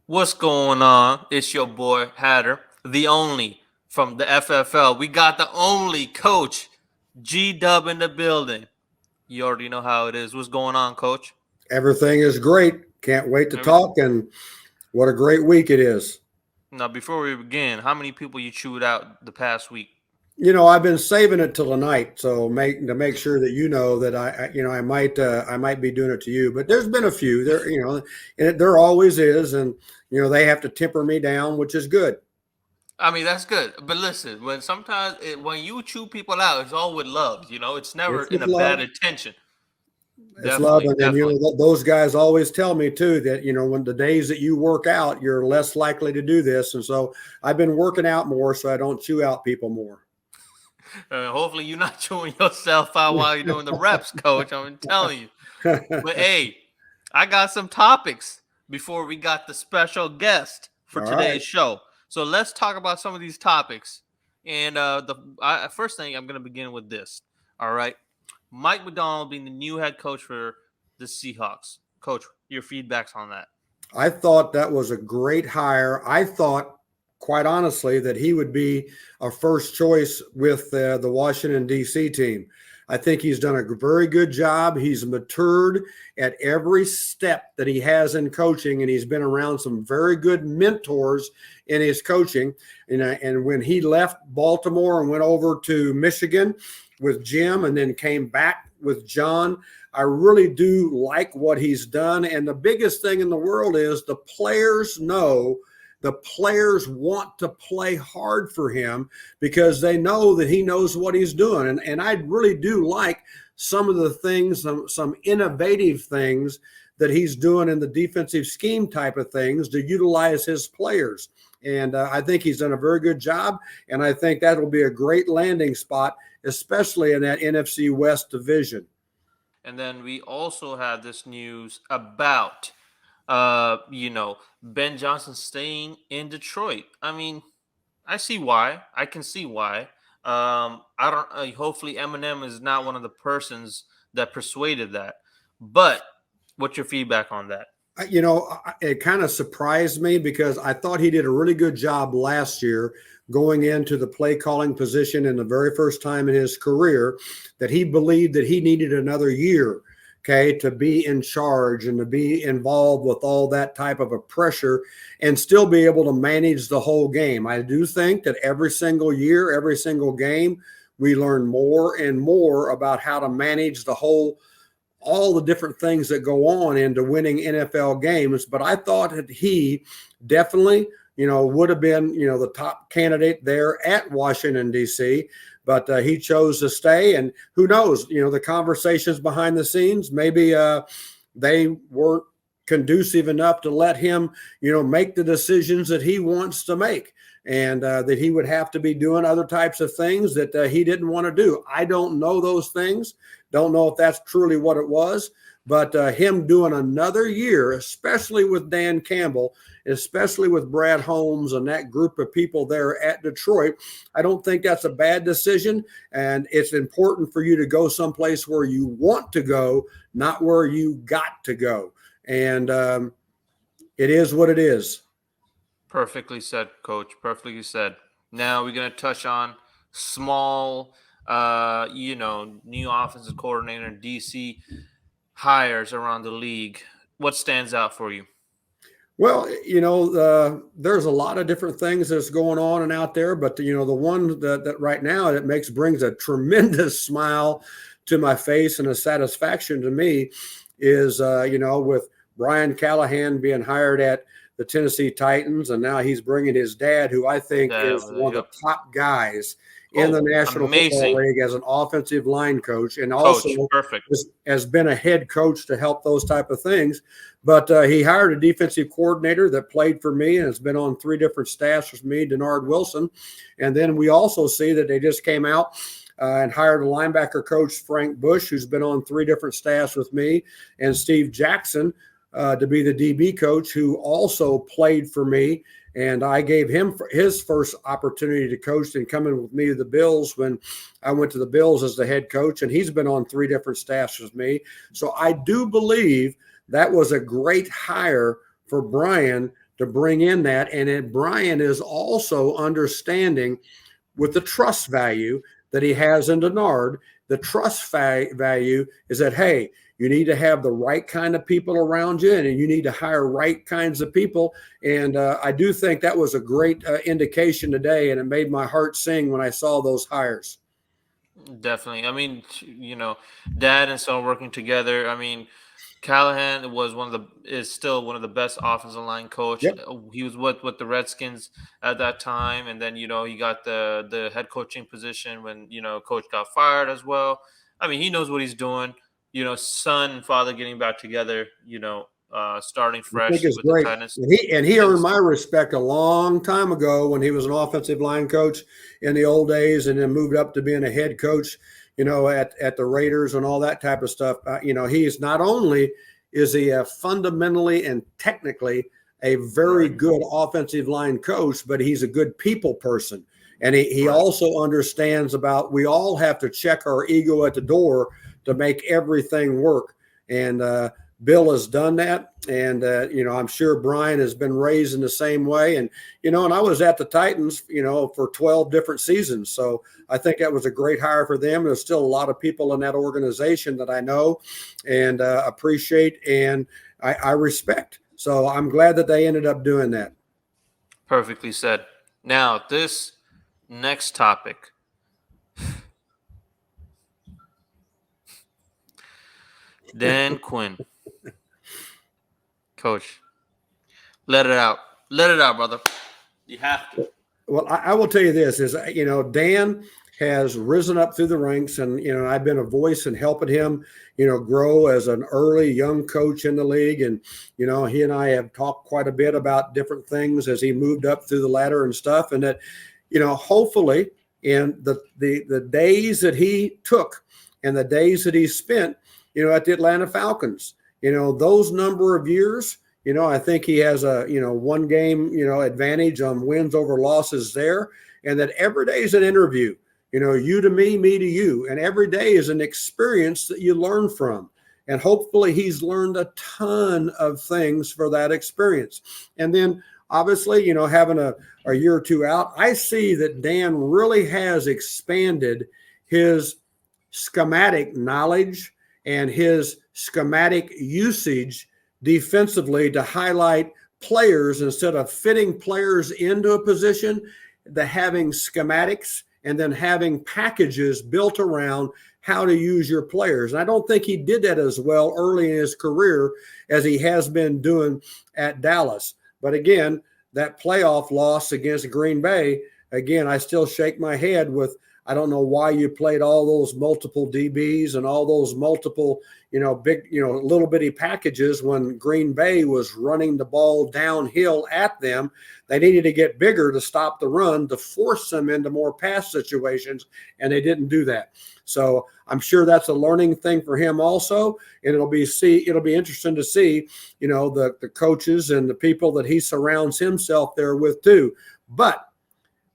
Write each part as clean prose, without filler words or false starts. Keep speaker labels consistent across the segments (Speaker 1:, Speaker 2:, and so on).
Speaker 1: What's going on? It's your boy Hatter, the only from the FFL. We got the only coach, G-Dub in the building. You already know how it is. What's going on, coach?
Speaker 2: Everything is great. Can't wait to
Speaker 1: Everything.
Speaker 2: talk, and what a great week it is.
Speaker 1: Now, before we begin, how many people you chewed out the past week?
Speaker 2: I've been saving it till tonight, so make sure that you know that I might be doing it to you. But there's been a few there, and there always is, and they have to temper me down, which is good.
Speaker 1: I mean, that's good. But listen, when you chew people out, it's all with love. It's never
Speaker 2: It's
Speaker 1: in
Speaker 2: with
Speaker 1: a bad
Speaker 2: love.
Speaker 1: intention.
Speaker 2: It's love,
Speaker 1: Definitely,
Speaker 2: and then
Speaker 1: definitely.
Speaker 2: those guys always tell me too that when the days that you work out, you're less likely to do this, and so I've been working out more so I don't chew out people more.
Speaker 1: Hopefully, you're not chewing yourself out while you're doing the reps, coach. I'm telling you. But hey, I got some topics before we got the special guest for
Speaker 2: All right.
Speaker 1: today's show. So let's talk about some of these topics. And the first thing I'm going to begin with this. All right, Mike Macdonald being the new head coach for the Seahawks. Coach, your feedbacks on that?
Speaker 2: I thought that was a great hire. I thought, quite honestly, that he would be a first choice with the Washington, D.C. team. I think he's done a very good job. He's matured at every step that he has in coaching, and he's been around some very good mentors in his coaching. And when he left Baltimore and went over to Michigan with Jim and then came back with John, I really do like what he's done. And the biggest thing in the world is the players know, the players want to play hard for him because they know that he knows what he's doing. And I really do like some of the things, some innovative things that he's doing in the defensive scheme type of things to utilize his players. And I think he's done a very good job. And I think that will be a great landing spot, especially in that NFC West division.
Speaker 1: And then we also have this news about Ben Johnson staying in Detroit. I mean, I see why. I can see why. I don't. Hopefully, Eminem is not one of the persons that persuaded that. But what's your feedback on that?
Speaker 2: It kind of surprised me because I thought he did a really good job last year going into the play calling position in the very first time in his career, that he believed that he needed another year, okay, to be in charge and to be involved with all that type of a pressure and still be able to manage the whole game. I do think that every single year, every single game, we learn more and more about how to manage all the different things that go on into winning NFL games. But I thought that he definitely, would have been, the top candidate there at Washington, D.C., but he chose to stay. And who knows, the conversations behind the scenes, maybe they weren't conducive enough to let him, make the decisions that he wants to make. And that he would have to be doing other types of things that he didn't want to do. I don't know those things. Don't know if that's truly what it was. But him doing another year, especially with Dan Campbell, especially with Brad Holmes and that group of people there at Detroit, I don't think that's a bad decision. And it's important for you to go someplace where you want to go, not where you got to go. And it is what it is.
Speaker 1: Perfectly said, Coach. Perfectly said. Now we're gonna touch on small, new offensive coordinator in DC hires around the league. What stands out for you?
Speaker 2: Well, there's a lot of different things that's going on and out there, but the one that right now that brings a tremendous smile to my face and a satisfaction to me is with Brian Callahan being hired at the Tennessee Titans, and now he's bringing his dad, who I think is one of
Speaker 1: Yep.
Speaker 2: the top guys in the
Speaker 1: Oh,
Speaker 2: National Football
Speaker 1: amazing,
Speaker 2: League as an offensive line coach, and also
Speaker 1: Coach. Perfect.
Speaker 2: has been a head coach to help those type of things. But he hired a defensive coordinator that played for me and has been on 3 different staffs with me, Denard Wilson. And then we also see that they just came out and hired a linebacker coach, Frank Bush, who's been on 3 different staffs with me, and Steve Jackson to be the DB coach, who also played for me. And I gave him his first opportunity to coach and coming with me to the Bills when I went to the Bills as the head coach. And he's been on 3 different staffs with me. So I do believe that was a great hire for Brian to bring in that. And Brian is also understanding with the trust value that he has in Denard. The trust value is that, hey, you need to have the right kind of people around you, and you need to hire right kinds of people. And I do think that was a great indication today, and it made my heart sing when I saw those hires.
Speaker 1: Definitely. I mean, Dad and son working together. I mean, Callahan is still one of the best offensive line coach.
Speaker 2: Yep.
Speaker 1: He was with the Redskins at that time, and then he got the head coaching position when coach got fired as well. I mean, he knows what he's doing. Son and father getting back together. Starting
Speaker 2: I think
Speaker 1: fresh
Speaker 2: it's
Speaker 1: with the
Speaker 2: great.
Speaker 1: Titans.
Speaker 2: And he earned my respect a long time ago when he was an offensive line coach in the old days, and then moved up to being a head coach, at the Raiders and all that type of stuff. He's not only is he fundamentally and technically a very good offensive line coach, but he's a good people person. And he also understands about we all have to check our ego at the door to make everything work. And Bill has done that. And, I'm sure Brian has been raised in the same way. And, and I was at the Titans, for 12 different seasons. So I think that was a great hire for them. There's still a lot of people in that organization that I know and appreciate and I respect. So I'm glad that they ended up doing that.
Speaker 1: Perfectly said. Now, this next topic. Dan Quinn. Coach, let it out. Let it out, brother. You have to.
Speaker 2: Well, I will tell you this is, Dan has risen up through the ranks, and, I've been a voice in helping him, grow as an early young coach in the league. And, he and I have talked quite a bit about different things as he moved up through the ladder and stuff. And that, hopefully in the days that he took and the days that he spent, at the Atlanta Falcons, those number of years, I think he has a, one game, advantage on wins over losses there. And that every day is an interview, you to me to you. And every day is an experience that you learn from. And hopefully he's learned a ton of things for that experience. And then obviously, having a year or two out, I see that Dan really has expanded his schematic knowledge and his schematic usage defensively to highlight players instead of fitting players into a position, the having schematics and then having packages built around how to use your players. And I don't think he did that as well early in his career as he has been doing at Dallas. But again, that playoff loss against Green Bay, again, I still shake my head with, I don't know why you played all those multiple DBs and all those multiple, big, little bitty packages when Green Bay was running the ball downhill at them. They needed to get bigger to stop the run, to force them into more pass situations, and they didn't do that. So I'm sure that's a learning thing for him also, and it'll be interesting to see, the coaches and the people that he surrounds himself there with too. But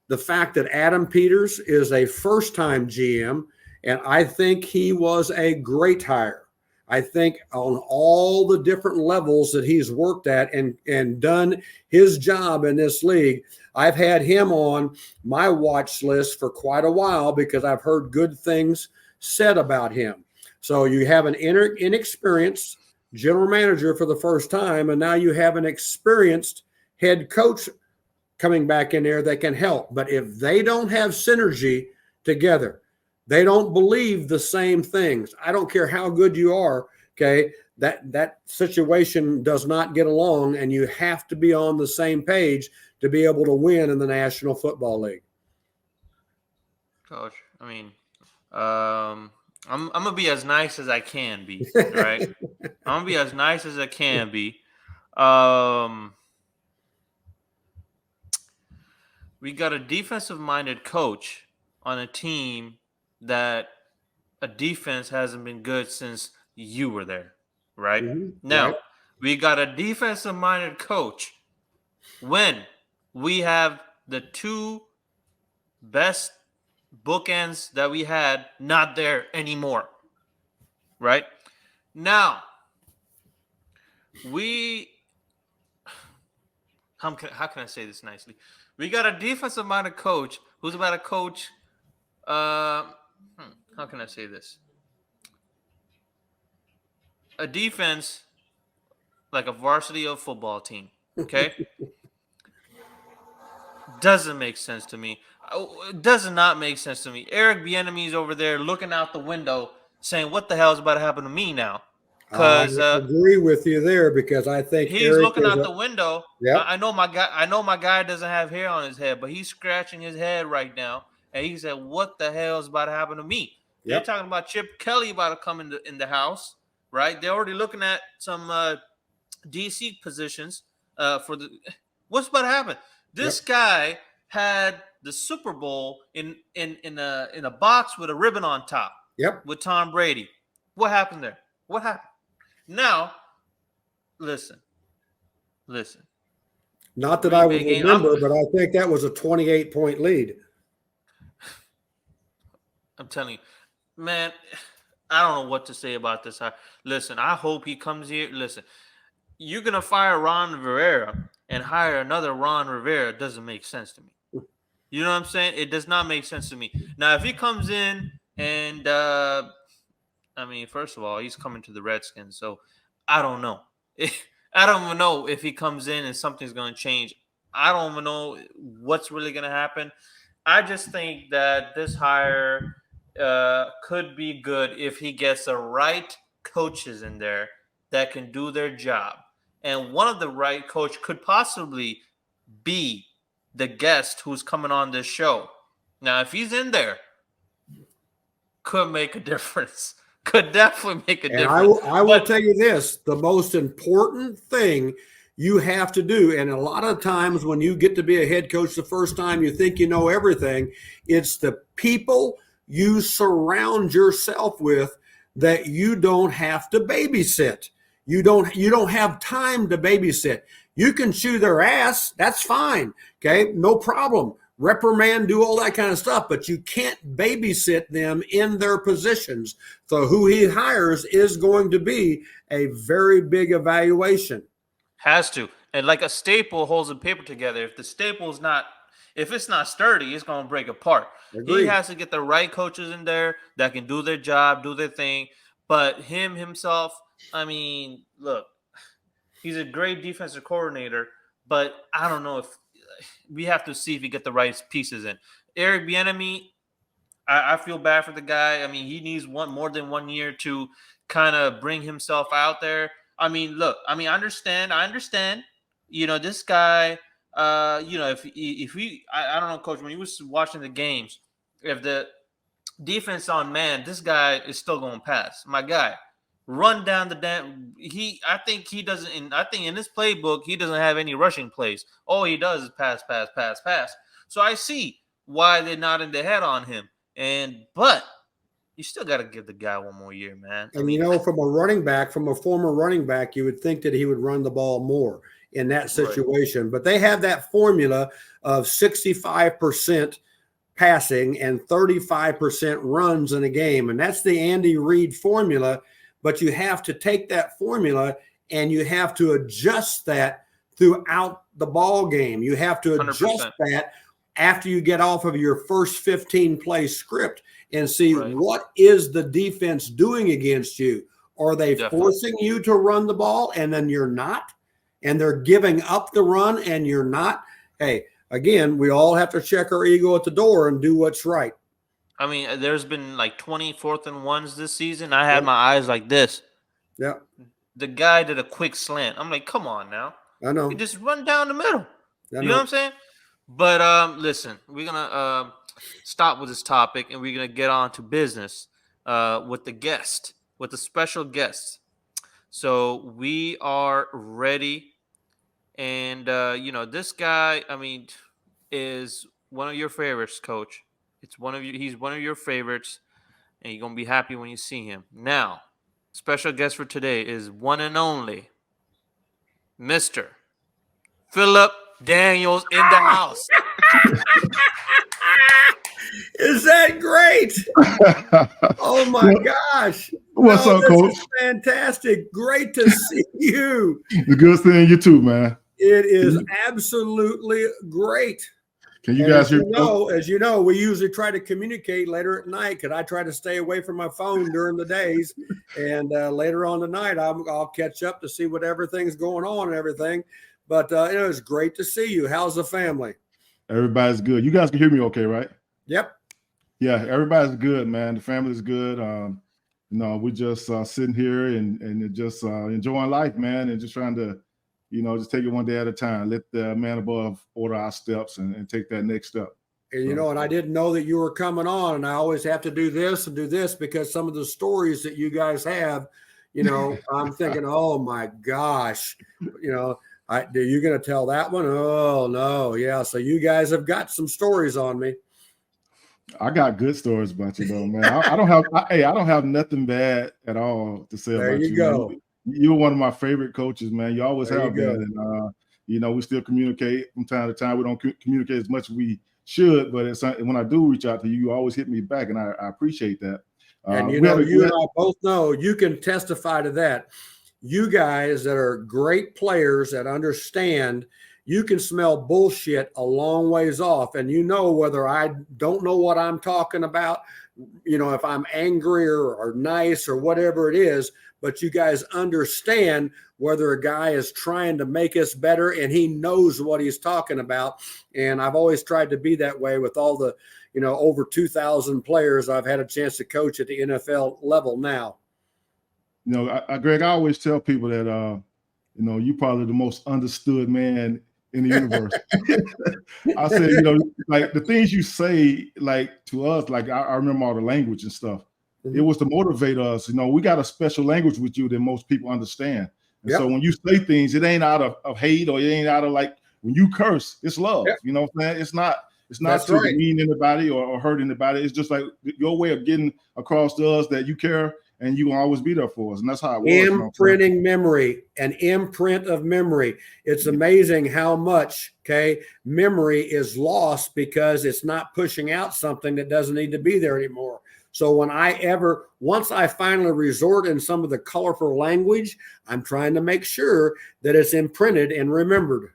Speaker 2: the fact that Adam Peters is a first-time GM, and I think he was a great hire. I think on all the different levels that he's worked at and done his job in this league, I've had him on my watch list for quite a while because I've heard good things said about him. So you have an inexperienced general manager for the first time, and now you have an experienced head coach coming back in there that can help. But if they don't have synergy together, they don't believe the same things. I don't care how good you are, okay? That situation does not get along, and you have to be on the same page to be able to win in the National Football League.
Speaker 1: Coach, I mean, I'm gonna be as nice as I can be, right? I'm gonna be as nice as I can be. We got a defensive-minded coach on a team that a defense hasn't been good since you were there, right? Now,
Speaker 2: Right.
Speaker 1: we got a defensive-minded coach when we have the two best bookends that we had not there anymore, right? Now, we how can I say this nicely? We got a defensive-minded coach who's about to coach. How can I say this? A defense like a varsity of football team. Okay, doesn't make sense to me. It does not make sense to me. Eric Bieniemy's over there looking out the window, saying, "What the hell is about to happen to me now?"
Speaker 2: I
Speaker 1: Because
Speaker 2: agree with you there because I think
Speaker 1: he's
Speaker 2: Eric
Speaker 1: looking
Speaker 2: is
Speaker 1: out the window.
Speaker 2: yep.
Speaker 1: I know my guy. I know my guy doesn't have hair on his head, but he's scratching his head right now, and he said, "What the hell is about to happen to me?" They're
Speaker 2: Yep.
Speaker 1: talking about Chip Kelly about to come in the house, right? They're already looking at some DC positions for the. What's about to happen? This guy had the Super Bowl in a box with a ribbon on top.
Speaker 2: Yep.
Speaker 1: With Tom Brady. What happened there? What happened? Now, listen.
Speaker 2: Not that
Speaker 1: Green
Speaker 2: I
Speaker 1: Bay
Speaker 2: would
Speaker 1: game.
Speaker 2: remember, but I think that was a 28-point lead.
Speaker 1: I'm telling you, man, I don't know what to say about this. Listen, I hope he comes here. Listen, you're going to fire Ron Rivera and hire another Ron Rivera. It doesn't make sense to me. You know what I'm saying? It does not make sense to me. Now, if he comes in and, I mean, first of all, he's coming to the Redskins, so I don't know. I don't even know if he comes in and something's going to change. I don't even know what's really going to happen. I just think that this hire could be good if he gets the right coaches in there that can do their job. And one of the right coach could possibly be the guest who's coming on this show. Now, if he's in there, could make a difference. Could definitely make a difference.
Speaker 2: I will tell you this, the most important thing you have to do, and a lot of times when you get to be a head coach the first time, you think you know everything. It's the people you surround yourself with that you don't have to babysit. You don't have time to babysit. You can chew their ass. That's fine. Okay. No problem. Reprimand, do all that kind of stuff, but you can't babysit them in their positions. So who he hires is going to be a very big evaluation.
Speaker 1: Has to. And like a staple holds a paper together. If it's not sturdy, it's going to break apart.
Speaker 2: Agreed.
Speaker 1: He has to get the right coaches in there that can do their job, do their thing. But himself, I mean, look, he's a great defensive coordinator, but I don't know if we have to see if he get the right pieces in. Eric Bieniemy, I feel bad for the guy. I mean, he needs more than 1 year to kind of bring himself out there. I mean, look, I understand. You know, this guy, you know, I don't know, Coach, when he was watching the games, if the defense on man, this guy is still going to pass. My guy, run down the damn. I think in his playbook, he doesn't have any rushing plays. All he does is pass. So I see why they're nodding their head on him. But you still got to give the guy 1 more year, man.
Speaker 2: And you know, from a former running back, you would think that he would run the ball more in that situation. Right. But they have that formula of 65% passing and 35% runs in a game. And that's the Andy Reid formula. But you have to take that formula and you have to adjust that throughout the ball game. You have to adjust 100%. That after you get off of your first 15 play script and see what is the defense doing against you. Are they forcing you to run the ball and then you're not? And they're giving up the run and you're not? Hey, again, we all have to check our ego at the door and do what's right.
Speaker 1: I mean, there's been like 20 4th and 1s this season. I had my eyes like this.
Speaker 2: Yeah.
Speaker 1: The guy did a quick slant. I'm like, come on now.
Speaker 2: I know.
Speaker 1: You just run down the middle. You know what I'm saying? But listen, we're going to stop with this topic and we're going to get on to business with the special guest. So we are ready. And, you know, this guy, I mean, is one of your favorites, Coach. He's one of your favorites, and you're going to be happy when you see him. Now, special guest for today is one and only Mr. Phillip Daniels in the house.
Speaker 2: Is that great? Oh, my gosh.
Speaker 3: What's up, Coach?
Speaker 2: This is fantastic. Great to see you.
Speaker 3: The good seeing you too, man.
Speaker 2: It is absolutely great.
Speaker 3: Can you guys hear me?
Speaker 2: As you know, we usually try to communicate later at night because I try to stay away from my phone during the days. And later on tonight, I'll catch up to see what everything's going on and everything. But it was great to see you. How's the family?
Speaker 3: Everybody's good. You guys can hear me okay, right?
Speaker 2: Yep.
Speaker 3: Yeah, everybody's good, man. The family's good. We're just sitting here and just enjoying life, man, and just trying to, just take it one day at a time. Let the man above order our steps and take that next step.
Speaker 2: And and I didn't know that you were coming on, and I always have to do this and do this because some of the stories that you guys have, I'm thinking, oh my gosh, are you going to tell that one? Oh no, yeah. So you guys have got some stories on me.
Speaker 3: I got good stories about you, though, man. I don't have nothing bad at all to say about you. There you
Speaker 2: go.
Speaker 3: Man. You're one of my favorite coaches, man. You always have been. And, we still communicate from time to time. We don't communicate as much as we should, but when I do reach out to you, you always hit me back, and I appreciate that.
Speaker 2: And, you and I both know you can testify to that. You guys that are great players that understand, you can smell bullshit a long ways off, and whether I don't know what I'm talking about, if I'm angry or nice or whatever it is, but you guys understand whether a guy is trying to make us better and he knows what he's talking about. And I've always tried to be that way with all the, over 2,000 players I've had a chance to coach at the NFL level now.
Speaker 3: Greg, I always tell people that, you're probably the most understood man in the universe. I said, like the things you say, like to us, like I remember all the language and stuff. It was to motivate us. We got a special language with you that most people understand. And so when you say things, it ain't out of hate, or it ain't out of like when you curse, it's love. You know what I'm saying? It's not to demean anybody or hurt anybody. It's just like your way of getting across to us that you care and you will always be there for us. And that's how it was.
Speaker 2: Imprinting memory, an imprint of memory. It's amazing how much, memory is lost because it's not pushing out something that doesn't need to be there anymore. So once I finally resort in some of the colorful language, I'm trying to make sure that it's imprinted and remembered.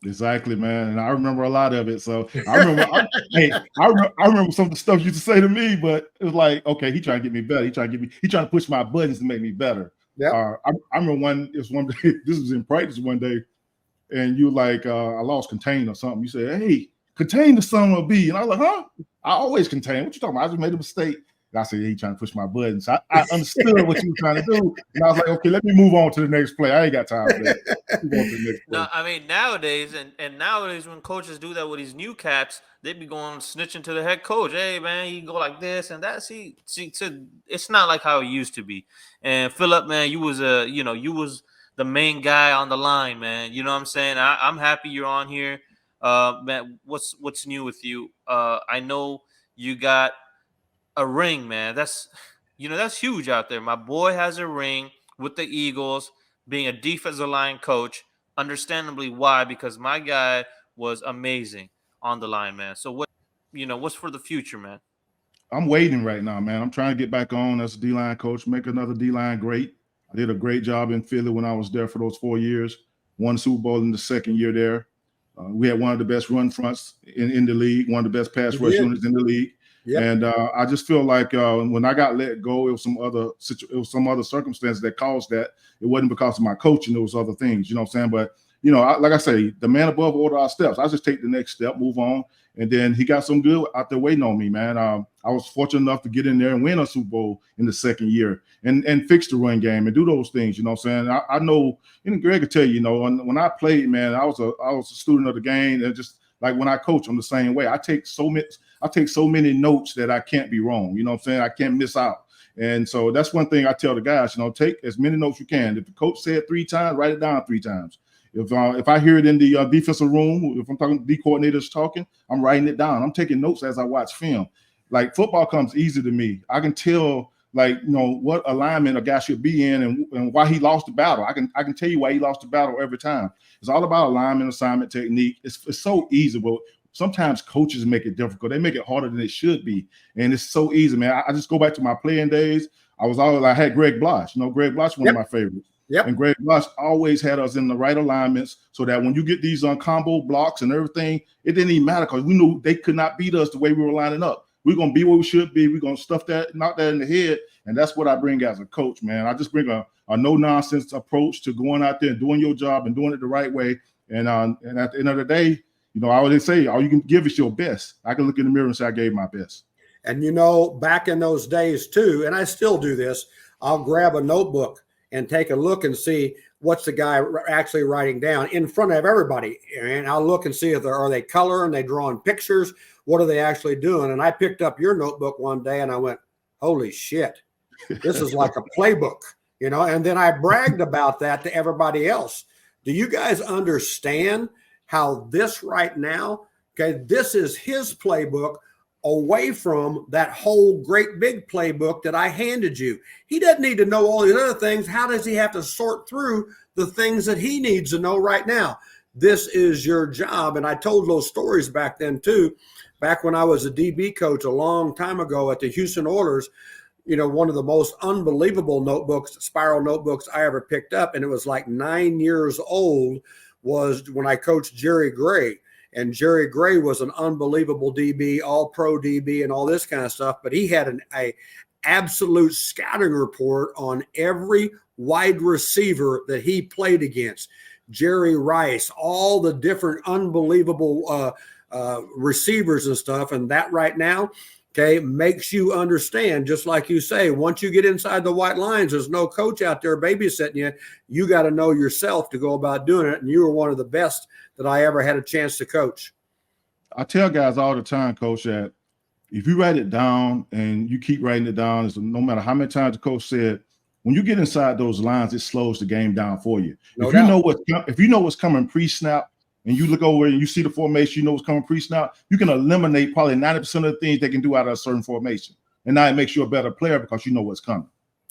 Speaker 3: Exactly, man. And I remember a lot of it. So I remember, I remember some of the stuff you used to say to me, but it was like, okay, he trying to get me better. He trying to push my buttons to make me better.
Speaker 2: Yeah.
Speaker 3: I remember one day, this was in practice one day, and you like, I lost contain or something. You said, hey, contain the son of a B. And I was like, huh? I always contain. What you talking about? I just made a mistake. And I said, yeah, he trying to push my buttons. I understood what you were trying to do. And I was like, okay, let me move on to the next play. I ain't got time for that. Move on to the next play.
Speaker 1: No, I mean, nowadays, and nowadays when coaches do that with these new cats, they be going snitching to the head coach. Hey, man, you go like this and that. See, it's not like how it used to be. And Phillip, man, you was the main guy on the line, man. You know what I'm saying? I'm happy you're on here. Man, what's new with you? I know you got a ring, man. That's huge out there. My boy has a ring with the Eagles, being a defensive line coach. Understandably, why? Because my guy was amazing on the line, man. So what's for the future, man?
Speaker 3: I'm waiting right now, man. I'm trying to get back on as a D-line coach, make another D-line great. I did a great job in Philly when I was there for those 4 years. Won Super Bowl in the second year there. We had one of the best run fronts in the league, one of the best pass rush units in the league. Yep. And I just feel like when I got let go, it was some other circumstances that caused that. It wasn't because of my coaching; it was other things. You know what I'm saying? But like I say, the man above order our steps. I just take the next step, move on, and then he got some good out there waiting on me, man. I was fortunate enough to get in there and win a Super Bowl in the second year, and fix the run game and do those things. You know what I'm saying? I know, and Greg could tell you, when I played, man, I was a student of the game, and just like when I coach, I'm the same way. I take so many notes that I can't be wrong. You know what I'm saying? I can't miss out. And so that's one thing I tell the guys, take as many notes you can. If the coach said 3 times, write it down 3 times. If I hear it in the defensive room, if I'm talking to the coordinators talking, I'm writing it down. I'm taking notes as I watch film. Like football comes easy to me. I can tell what alignment a guy should be in and why he lost the battle. I can tell you why he lost the battle every time. It's all about alignment, assignment, technique. It's so easy, but sometimes coaches make it difficult. They make it harder than it should be. And it's so easy, man. I just go back to my playing days. I had Greg Blosh. Greg Blosh, one of my favorites.
Speaker 2: Yep.
Speaker 3: And Gregg Williams always had us in the right alignments so that when you get these combo blocks and everything, it didn't even matter because we knew they could not beat us the way we were lining up. We're going to be where we should be. We're going to stuff that, knock that in the head. And that's what I bring as a coach, man. I just bring a no-nonsense approach to going out there and doing your job and doing it the right way. And at the end of the day, I always say, all you can give is your best. I can look in the mirror and say I gave my best.
Speaker 2: And, back in those days too, and I still do this, I'll grab a notebook and take a look and see what's the guy actually writing down in front of everybody. And I'll look and see if are they coloring, they drawing pictures, what are they actually doing? And I picked up your notebook one day and I went, holy shit, this is like a playbook, and then I bragged about that to everybody else. Do you guys understand how this right now, okay, this is his playbook away from that whole great big playbook that I handed you. He doesn't need to know all these other things. How does he have to sort through the things that he needs to know right now? This is your job. And I told those stories back then too, back when I was a DB coach a long time ago at the Houston Oilers. One of the most unbelievable notebooks, spiral notebooks I ever picked up, and it was like 9 years old, was when I coached Jerry Gray. And Jerry Gray was an unbelievable DB, all-pro DB and all this kind of stuff. But he had an absolute scouting report on every wide receiver that he played against. Jerry Rice, all the different unbelievable receivers and stuff. And that right now, okay, makes you understand, just like you say, once you get inside the white lines, there's no coach out there babysitting you. You got to know yourself to go about doing it. And you were one of the best that I ever had a chance to coach.
Speaker 3: I tell guys all the time, Coach, that if you write it down and you keep writing it down, no matter how many times the coach said, when you get inside those lines, it slows the game down for you. If you know what's coming pre-snap, and you look over and you see the formation, you know what's coming pre-snap, you can eliminate probably 90% of the things they can do out of a certain formation. And now it makes you a better player because you know what's coming.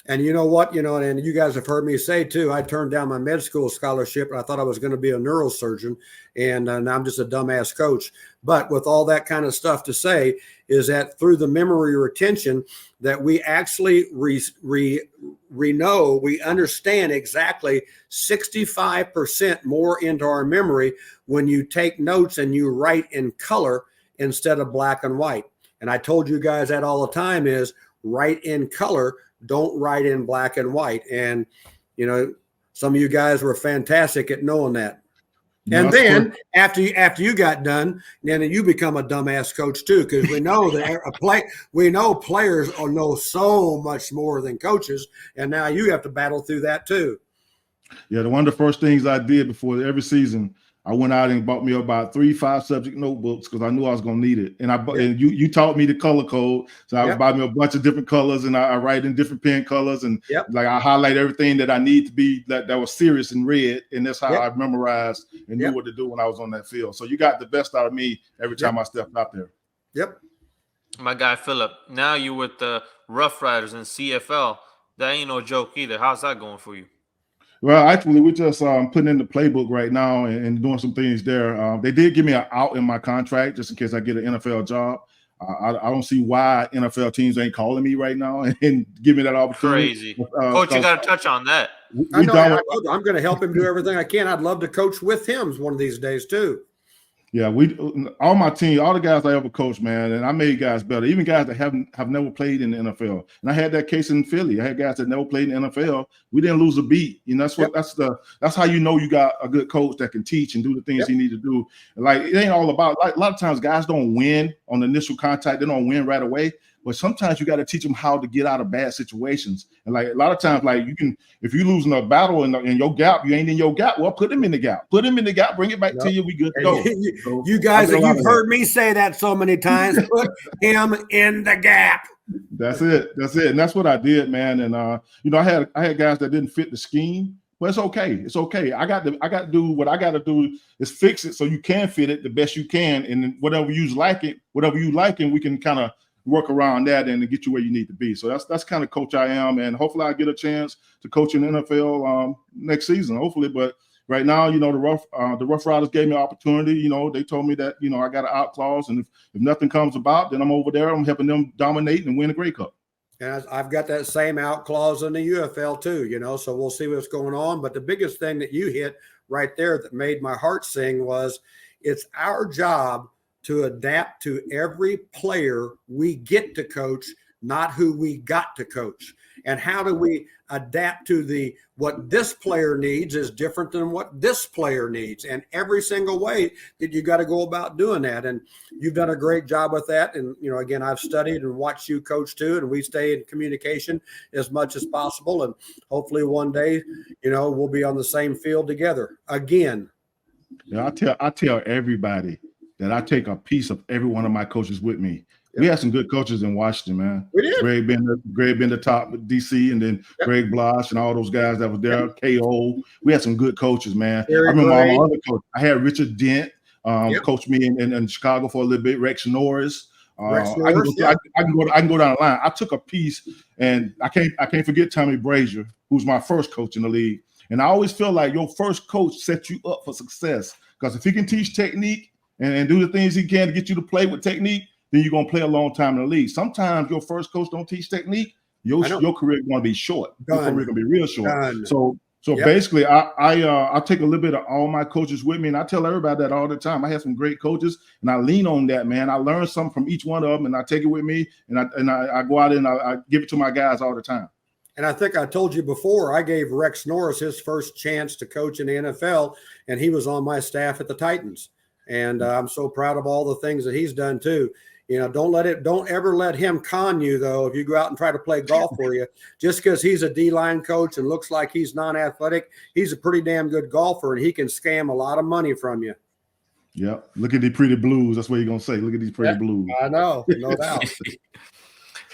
Speaker 2: And you know what, and you guys have heard me say too, I turned down my med school scholarship and I thought I was going to be a neurosurgeon, and now I'm just a dumbass coach. But with all that kind of stuff to say is that through the memory retention that we actually we understand exactly 65% more into our memory when you take notes and you write in color instead of black and white. And I told you guys that all the time is write in color, don't write in black and white. And, some of you guys were fantastic at knowing that. And then after you got done, then you become a dumbass coach too, because we know that players know so much more than coaches, and now you have to battle through that too.
Speaker 3: Yeah, one of the first things I did before every season, I went out and bought me about 3 5-subject notebooks because I knew I was going to need it. And you taught me the color code, so I bought me a bunch of different colors, and I write in different pen colors, and like I highlight everything that I need to be that was serious in red, and that's how I memorized and knew what to do when I was on that field. So you got the best out of me every time I stepped out there.
Speaker 2: Yep.
Speaker 1: My guy Phillip, now you with the Rough Riders in CFL. That ain't no joke either. How's that going for you?
Speaker 3: Well, actually, we're just putting in the playbook right now and doing some things there. They did give me an out in my contract just in case I get an NFL job. I don't see why NFL teams ain't calling me right now and give me that opportunity.
Speaker 1: Crazy. Coach, you got to touch on that.
Speaker 2: I'm going to help him do everything I can. I'd love to coach with him one of these days too.
Speaker 3: Yeah, all my team, all the guys I ever coached, man, and I made guys better. Even guys that have never played in the NFL. And I had that case in Philly. I had guys that never played in the NFL. We didn't lose a beat. That's how you know you got a good coach that can teach and do the things he need to do. Like it ain't all about a lot of times guys don't win on the initial contact. They don't win right away. But sometimes you got to teach them how to get out of bad situations. And like a lot of times, like if you're losing a battle in your gap, you ain't in your gap. Well, put him in the gap. Put him in the gap. Bring it back to you. We good to go.
Speaker 2: You guys, you've heard me say that so many times. Put him in the gap.
Speaker 3: That's it. And that's what I did, man. And I had guys that didn't fit the scheme. But it's okay. It's okay. I got to do what I got to do is fix it so you can fit it the best you can. And whatever you like, and we can kind of work around that and get you where you need to be. So that's kind of coach I am, and hopefully I get a chance to coach in the NFL next season, hopefully. But right now, the Rough Riders gave me an opportunity. They told me that I got an out clause, and if nothing comes about, then I'm over there. I'm helping them dominate and win a Grey Cup.
Speaker 2: And I've got that same out clause in the UFL too, so we'll see what's going on. But the biggest thing that you hit right there that made my heart sing was it's our job to adapt to every player we get to coach, not who we got to coach. And how do we adapt to what this player needs is different than what this player needs. And every single way that you got to go about doing that. And you've done a great job with that. And, again, I've studied and watched you coach too. And we stay in communication as much as possible. And hopefully one day, we'll be on the same field together again.
Speaker 3: Yeah, I tell everybody that I take a piece of every one of my coaches with me. Yep. We had some good coaches in Washington, man.
Speaker 2: We did.
Speaker 3: Greg been the top with DC, and then
Speaker 2: yep.
Speaker 3: Greg Blosh and all those guys that was there. Yep. KO. We had some good coaches, man.
Speaker 2: Very
Speaker 3: I remember
Speaker 2: great.
Speaker 3: all my other coaches. I had Richard Dent,
Speaker 2: yep.
Speaker 3: coached me in Chicago for a little bit. Rex Norris.
Speaker 2: Rex
Speaker 3: I
Speaker 2: Norris,
Speaker 3: can go down the line. I took a piece, and I can't forget Tommy Brazier, who's my first coach in the league. And I always feel like your first coach sets you up for success, because if he can teach technique and do the things he can to get you to play with technique, then you're going to play a long time in the league. Sometimes your first coach don't teach technique, your career is going to be short. Your career going to be real short.
Speaker 2: Done.
Speaker 3: So yep. Basically, I take a little bit of all my coaches with me, and I tell everybody that all the time. I have some great coaches, and I lean on that, man. I learn something from each one of them, and I take it with me, and I go out and I give it to my guys all the time.
Speaker 2: And I think I told you before, I gave Rex Norris his first chance to coach in the NFL, and he was on my staff at the Titans. And I'm so proud of all the things that he's done too. Don't ever let him con you, though, if you go out and try to play golf for you. Just because he's a D-line coach and looks like he's non-athletic, he's a pretty damn good golfer, and he can scam a lot of money from you.
Speaker 3: Yeah. Look at the pretty blues. That's what you're going to say. Look at these pretty blues.
Speaker 2: I know. No doubt.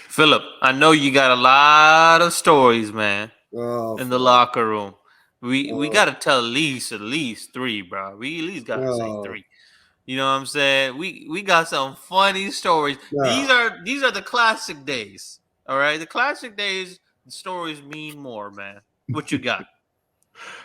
Speaker 1: Phillip, I know you got a lot of stories, man, in the locker room. We got to tell at least 3, bro. We at least got to say 3. You know what I'm saying? We got some funny stories. Yeah. These are the classic days. All right, the classic days. The stories mean more, man. What you got?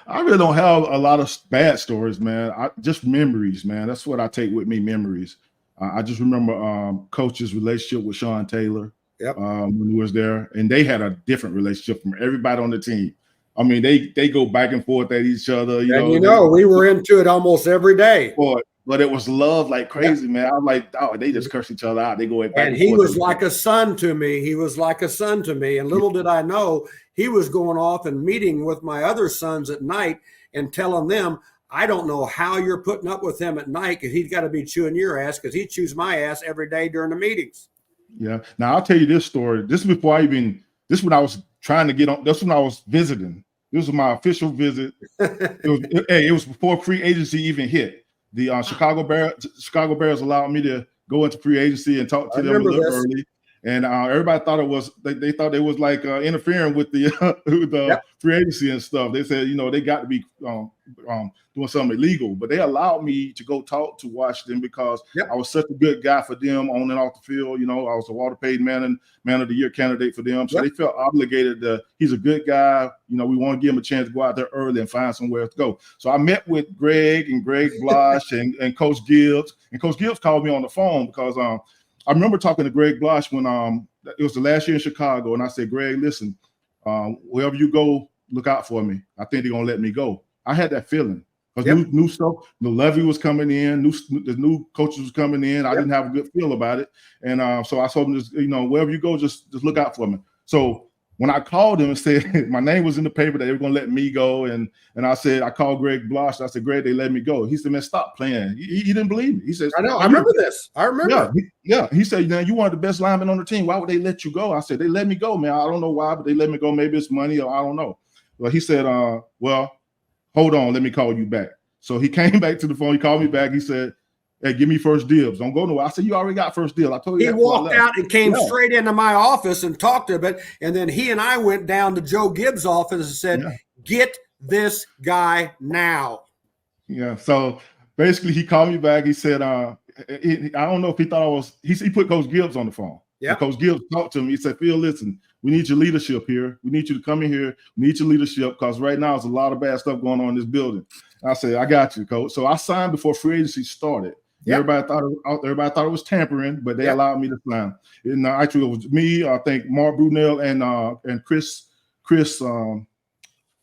Speaker 3: I really don't have a lot of bad stories, man. Just memories, man. That's what I take with me. Memories. I just remember coach's relationship with Sean Taylor.
Speaker 2: Yep.
Speaker 3: When he was there, and they had a different relationship from everybody on the team. I mean, they go back and forth at each other.
Speaker 2: We were into it almost every day.
Speaker 3: But it was love like crazy, man. I was like, oh, they just curse each other out. They go back and
Speaker 2: he
Speaker 3: forth.
Speaker 2: was like a son to me. And little did I know, he was going off and meeting with my other sons at night and telling them, I don't know how you're putting up with him at night, because he's got to be chewing your ass, because he chews my ass every day during the meetings.
Speaker 3: Yeah. Now I'll tell you this story. This is before this is when I was trying to get on. That's when I was visiting. This was my official visit. It was before free agency even hit. The Chicago Bears allowed me to go into free agency and talk to them a little early. And everybody thought it was they thought it was like interfering with the free agency and stuff. They said, they got to be doing something illegal, but they allowed me to go talk to Washington because I was such a good guy for them on and off the field. I was a Walter Payton Man of the Year candidate for them, so they felt obligated. He's a good guy. We want to give him a chance to go out there early and find somewhere to go. So I met with Greg Blosh and Coach Gibbs, and Coach Gibbs called me on the phone because I remember talking to Greg Blosh when it was the last year in Chicago, and I said, Greg, listen, wherever you go, look out for me. I think they're gonna let me go. I had that feeling because new stuff. The Levy was coming in, the new coaches was coming in. I didn't have a good feel about it, and so I told him, just wherever you go, just look out for me. So when I called him and said my name was in the paper that they were gonna let me go, and I called Greg Blosh. I said, Greg, they let me go. He said, man, stop playing. He didn't believe me. He said,
Speaker 2: I know. I remember this. I remember.
Speaker 3: Yeah. He said, you wanted the best lineman on the team. Why would they let you go? I said, they let me go, man. I don't know why, but they let me go. Maybe it's money, or I don't know. Well, he said, well, hold on, let me call you back. So he came back to the phone. He called me back. He said, hey, give me first dibs. Don't go nowhere. I said, you already got first deal. I told you.
Speaker 2: He walked out and came straight into my office and talked to him. And then he and I went down to Joe Gibbs' office and said, get this guy now.
Speaker 3: Yeah. So basically he called me back. He said, I don't know if he thought I was, he put Coach Gibbs on the phone. Yeah. Coach Gibbs talked to him. He said, Phil, listen, we need your leadership here. We need you to come in here. We need your leadership because right now there's a lot of bad stuff going on in this building. I said, I got you, Coach. So I signed before free agency started.
Speaker 2: Yep.
Speaker 3: Everybody thought it was tampering, but they
Speaker 2: Yep.
Speaker 3: allowed me to sign. And actually, it was me. I think Mark Brunell and Chris.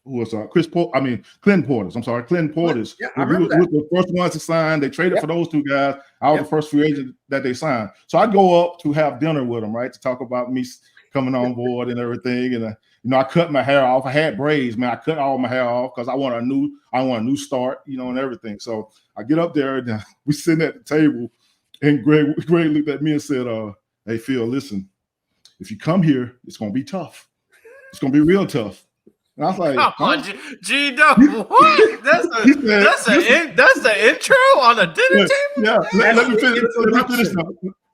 Speaker 3: Who was Clinton Portis. I'm sorry, Clinton Portis.
Speaker 2: Yeah, I remember that.
Speaker 3: Was the first ones to sign. They traded for those two guys. I was the first free agent that they signed. So I go up to have dinner with them, right, to talk about me coming on board and everything. And I cut my hair off. I had braids, man. I cut all my hair off because I want a new start, and everything. So I get up there and we sitting at the table, and Greg looked at me and said, "Hey Phil, listen, if you come here, it's gonna be tough. It's gonna be real tough." And I was like,
Speaker 1: "Come on, G-Dub, what? That's the intro on a dinner table."
Speaker 3: Yeah, let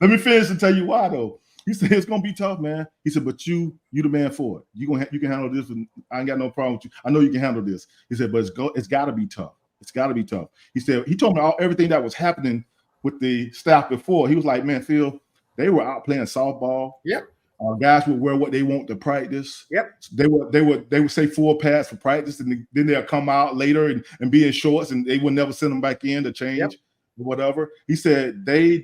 Speaker 3: me finish and tell you why though. He said it's gonna be tough, man. He said, but you the man for it. You can handle this. I ain't got no problem with you. I know you can handle this. He said, but it's got to be tough. It's got to be tough. He said he told me everything that was happening with the staff before. He was like, man, Phil, they were out playing softball.
Speaker 2: Yep.
Speaker 3: Guys would wear what they want to practice.
Speaker 2: Yep.
Speaker 3: They would say full pads for practice, and then they'll come out later and be in shorts, and they would never send them back in to change. Yep. Whatever. He said they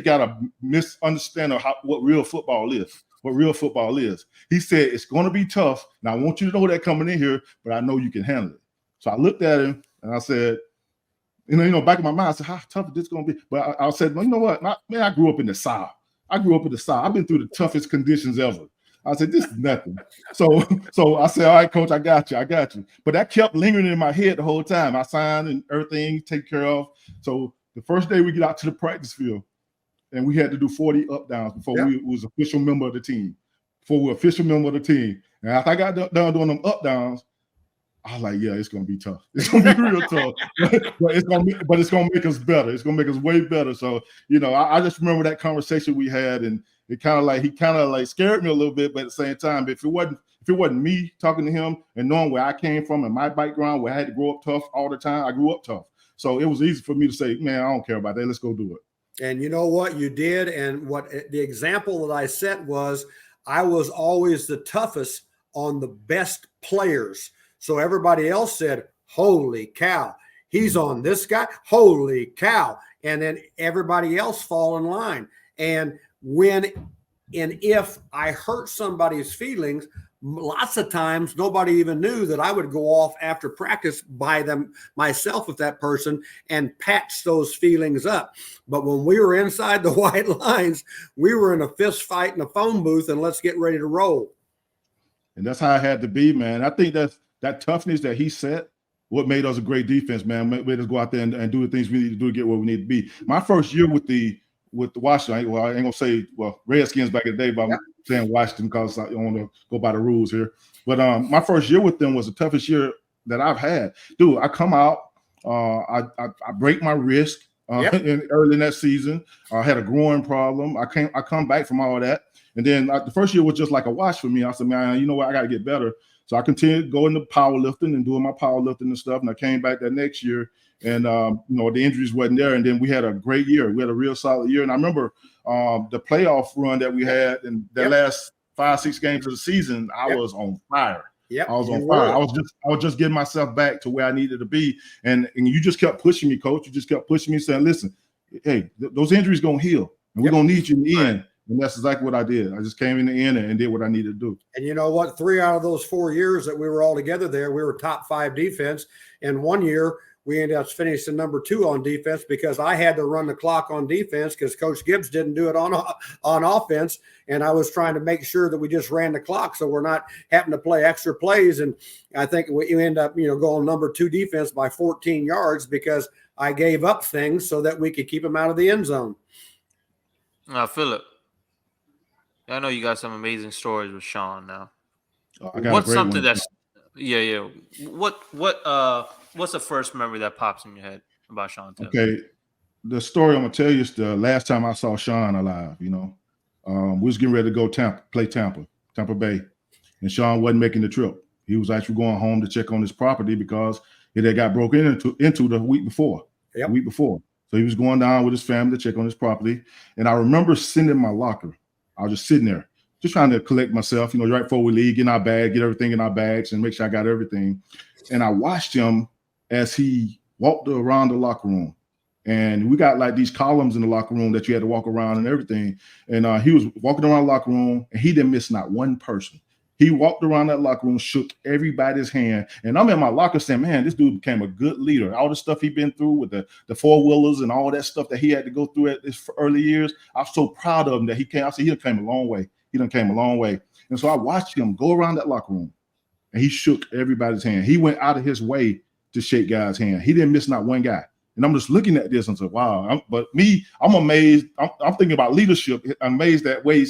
Speaker 3: got a misunderstanding of what real football is. What real football is. He said it's going to be tough. Now I want you to know that coming in here, but I know you can handle it. So I looked at him and I said, back in my mind, I said, how tough is this going to be? But I said, well, you know what? Man, I grew up in the South. I've been through the toughest conditions ever. I said, this is nothing. So I said, all right, coach, I got you. But that kept lingering in my head the whole time. I signed and everything taken care of. So the first day we get out to the practice field, and we had to do 40 up downs before we was official member of the team. And after I got done doing them up downs, I was like, yeah, it's gonna be tough. It's gonna be real tough. but it's gonna make us better. It's gonna make us way better. So, I just remember that conversation we had, and he kind of scared me a little bit, but at the same time, if it wasn't me talking to him and knowing where I came from and my background, where I had to grow up tough all the time, I grew up tough. So it was easy for me to say, man, I don't care about that. Let's go do it.
Speaker 2: And you know what you did, and what the example that I set was, I was always the toughest on the best players. So everybody else said, holy cow, he's on this guy. Holy cow. And then everybody else fall in line. And if I hurt somebody's feelings, lots of times nobody even knew that I would go off after practice by them myself with that person and patch those feelings up. But when we were inside the white lines, we were in a fist fight in a phone booth, and let's get ready to roll.
Speaker 3: And that's how it had to be, man. I think that toughness that he set, what made us a great defense, man, made us go out there and do the things we need to do to get where we need to be. My first year with the Washington, I ain't gonna say Redskins back in the day, but I'm saying Washington because I don't want to go by the rules here. But my first year with them was the toughest year that I've had. Dude, I come out, I break my wrist early in that season. I had a growing problem. I come back from all that, and then the first year was just like a wash for me. I said, man, you know what? I got to get better. So I continued going to powerlifting and doing my powerlifting and stuff. And I came back that next year, and the injuries wasn't there. And then we had a great year. We had a real solid year. And I remember the playoff run that we had in the last 5-6 games of the season. I was on fire. I was on fire. I was just getting myself back to where I needed to be. And you just kept pushing me, coach. You just kept pushing me, saying, listen, hey, those injuries gonna heal, and we're gonna need you in the end. And that's exactly what I did. I just came in the end and did what I needed to do.
Speaker 2: And you know what? 3 out of those 4 years that we were all together there, we were top 5 defense. And 1 year we ended up finishing number 2 on defense because I had to run the clock on defense because Coach Gibbs didn't do it on offense. And I was trying to make sure that we just ran the clock so we're not having to play extra plays. And I think we end up, going number 2 defense by 14 yards because I gave up things so that we could keep them out of the end zone.
Speaker 1: Philip, I know you got some amazing stories with Sean now.
Speaker 3: What's something that's
Speaker 1: what's the first memory that pops in your head about Sean Taylor?
Speaker 3: Okay, the story I'm gonna tell you is the last time I saw Sean alive. We was getting ready to go play Tampa Bay, and Sean wasn't making the trip. He was actually going home to check on his property because it had got broken into the week before. The week before, so he was going down with his family to check on his property. And I remember sitting in my locker. I was just sitting there, just trying to collect myself, right before we leave, get everything in our bags and make sure I got everything. And I watched him as he walked around the locker room. And we got like these columns in the locker room that you had to walk around and everything. And he was walking around the locker room, and he didn't miss not one person. He walked around that locker room, shook everybody's hand. And I'm in my locker saying, man, this dude became a good leader. All the stuff he'd been through with the four-wheelers and all that stuff that he had to go through at his early years, I'm so proud of him that he came. I said, he done came a long way. He done came a long way. And so I watched him go around that locker room, and he shook everybody's hand. He went out of his way to shake guys' hand. He didn't miss not one guy. And I'm just looking at this and said, wow. I'm amazed. I'm thinking about leadership. I'm amazed at where he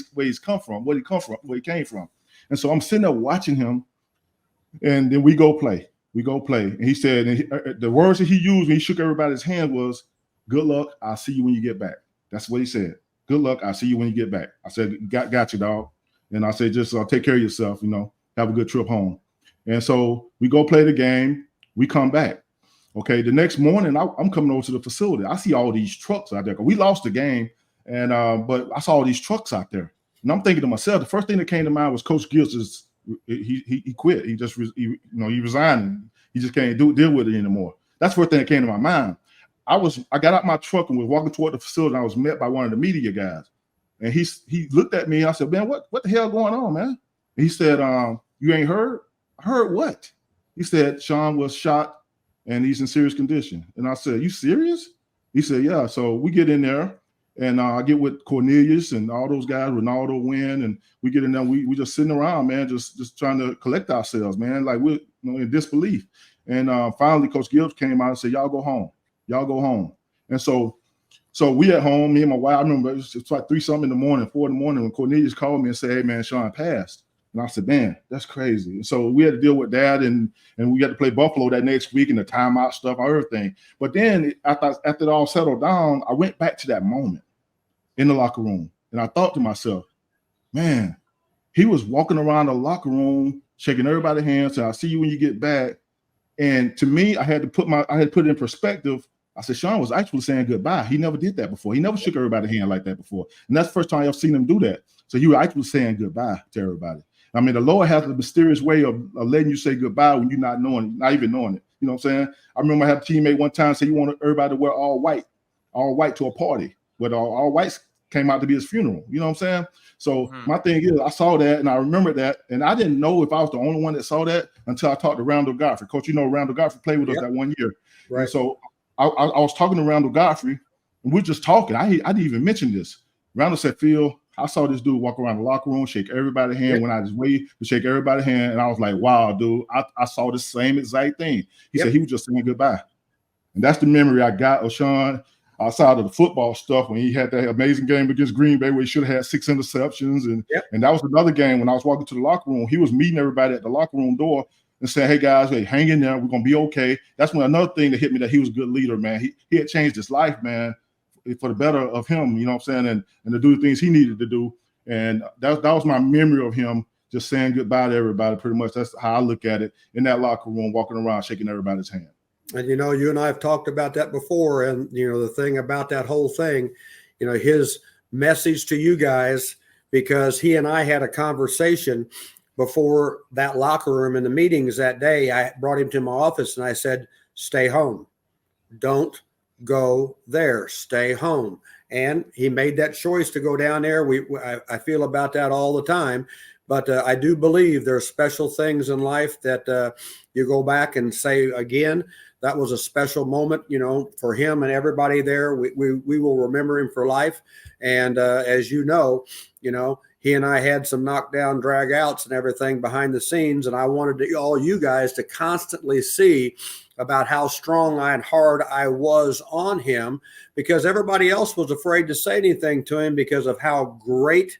Speaker 3: came from. And so I'm sitting there watching him, and then we go play. And he said, and the words that he used when he shook everybody's hand was, good luck, I'll see you when you get back. That's what he said. Good luck, I'll see you when you get back. I said, got you, dog. And I said, just take care of yourself, have a good trip home. And so we go play the game. We come back. Okay, the next morning, I'm coming over to the facility. I see all these trucks out there. We lost the game, and but I saw all these trucks out there. And I'm thinking to myself, the first thing that came to mind was Coach Gills. He quit. He just he resigned. He just can't deal with it anymore. That's the first thing that came to my mind. I got out my truck and was walking toward the facility. And I was met by one of the media guys, and he looked at me. And I said, man, what the hell going on, man? And he said, you ain't heard? I heard what? He said Sean was shot and he's in serious condition. And I said, you serious? He said, yeah. So we get in there, and I get with Cornelius and all those guys, Ronaldo, Wynn, and we get in there. We just sitting around, man, just trying to collect ourselves, man, like we're in disbelief. And finally, Coach Gibbs came out and said, y'all go home. And so we at home, me and my wife. I remember it was like 3-something in the morning, 4 in the morning, when Cornelius called me and said, hey, man, Sean passed. And I said, man, that's crazy. And so we had to deal with that, and we got to play Buffalo that next week and the timeout stuff, everything. But then after it all settled down, I went back to that moment in the locker room, and I thought to myself, man, he was walking around the locker room, shaking everybody's hands, saying, I'll see you when you get back. And to me, I had to put it in perspective. I said, Sean was actually saying goodbye. He never did that before. He never shook everybody's hand like that before. And that's the first time I've seen him do that. So he was actually saying goodbye to everybody. I mean, the Lord has a mysterious way of letting you say goodbye when you're not even knowing it. You know what I'm saying? I remember I had a teammate one time say he wanted everybody to wear all white to a party, but all whites came out to be his funeral. You know what I'm saying? So my thing is, I saw that and I remember that, and I didn't know if I was the only one that saw that until I talked to Randall Godfrey. Coach, Randall Godfrey played with us that 1 year. Right. And so I was talking to Randall Godfrey, and we're just talking. I didn't even mention this. Randall said, Phil, I saw this dude walk around the locker room, shake everybody's hand when I was way to shake everybody's hand. And I was like, wow, dude, I saw the same exact thing. He said he was just saying goodbye. And that's the memory I got of Sean outside of the football stuff when he had that amazing game against Green Bay where he should have had 6 interceptions. And that was another game when I was walking to the locker room. He was meeting everybody at the locker room door and saying, hey, guys, hang in there. We're going to be okay. That's when another thing that hit me, that he was a good leader, man. He had changed his life, man, for the better of him, you know what I'm saying, and to do the things he needed to do. And that was my memory of him just saying goodbye to everybody. Pretty much that's how I look at it, in that locker room, walking around, shaking everybody's hand.
Speaker 2: And, you and I have talked about that before. And, the thing about that whole thing, his message to you guys, because he and I had a conversation before that locker room in the meetings that day. I brought him to my office and I said, stay home. Don't go there. Stay home. And he made that choice to go down there. I feel about that all the time. But I do believe there are special things in life that you go back and say again, that was a special moment, for him and everybody there. We will remember him for life. And as he and I had some knockdown drag outs and everything behind the scenes. And I wanted all you guys to constantly see about how strong and hard I was on him, because everybody else was afraid to say anything to him because of how great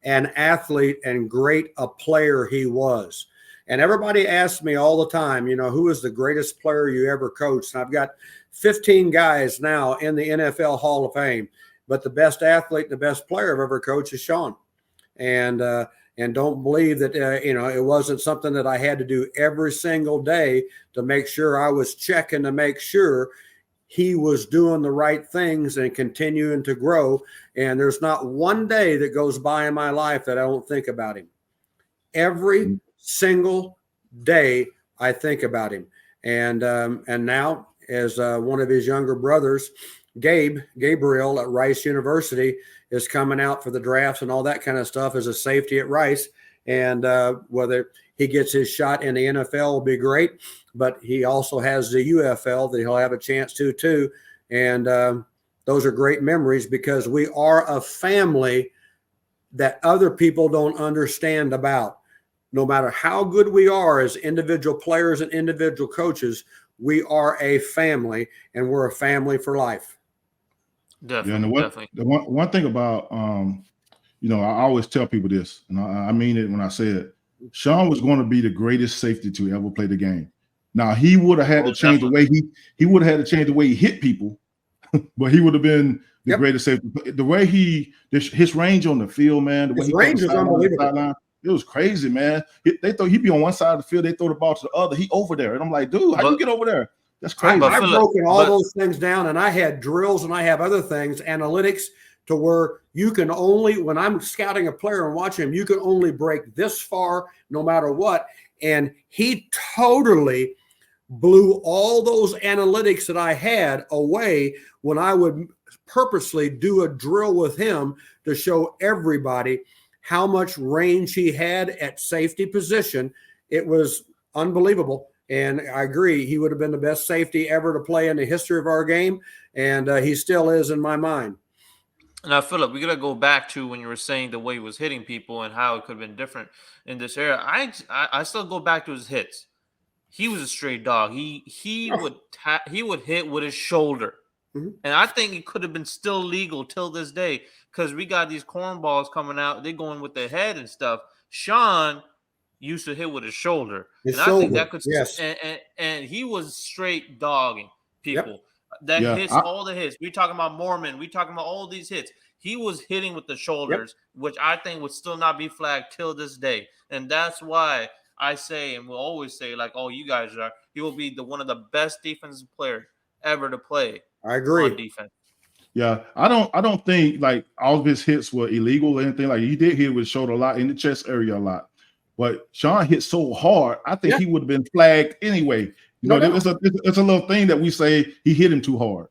Speaker 2: an athlete and great a player he was. And everybody asks me all the time, who is the greatest player you ever coached? And I've got 15 guys now in the NFL Hall of Fame, but the best athlete and the best player I've ever coached is Sean. And don't believe that, it wasn't something that I had to do every single day to make sure I was checking to make sure he was doing the right things and continuing to grow. And there's not one day that goes by in my life that I don't think about him. Every single day I think about him. And now, as one of his younger brothers, Gabriel at Rice University is coming out for the drafts and all that kind of stuff as a safety at Rice. And whether he gets his shot in the NFL will be great, but he also has the UFL that he'll have a chance to too. And those are great memories because we are a family that other people don't understand about. No matter how good we are as individual players and individual coaches, we are a family, and we're a family for life.
Speaker 3: Definitely. Yeah, definitely. The one thing about, I always tell people this, and I mean it when I say it. Sean was going to be the greatest safety to ever play the game. Now he would have had to change the way he would have had to change the way he hit people, but he would have been the greatest safety. The way his range on the field, man. The way
Speaker 2: his range is unbelievable.
Speaker 3: It was crazy, man. They thought he'd be on one side of the field. They throw the ball to the other. He over there. And I'm like, dude, how you get over there? That's crazy.
Speaker 2: I've broken all those things down, and I had drills and I have other things, analytics, to where you can only, when I'm scouting a player and watching him, you can only break this far no matter what. And he totally blew all those analytics that I had away when I would purposely do a drill with him to show everybody how much range he had at safety position. It was unbelievable. And I agree, he would have been the best safety ever to play in the history of our game. And he still is in my mind.
Speaker 1: Now, Philip, we got to go back to when you were saying the way he was hitting people and how it could have been different in this era. I still go back to his hits. He was a straight dog. He would hit with his shoulder. Mm-hmm. And I think it could have been still legal till this day because we got these cornballs coming out. They're going with their head and stuff. Sean used to hit with his shoulder. I think that could and he was straight dogging people. Yep. Hits all the hits. We're talking about Mormon. We're talking about all these hits. He was hitting with the shoulders, which I think would still not be flagged till this day. And that's why I say, and we'll always say, like, oh, you guys are, he will be one of the best defensive players ever to play.
Speaker 2: I agree.
Speaker 1: On defense.
Speaker 3: Yeah, I don't think like all of his hits were illegal or anything. Like he did hit with his shoulder a lot in the chest area a lot, but Sean hit so hard. I think he would have been flagged anyway. It's a little thing that we say he hit him too hard.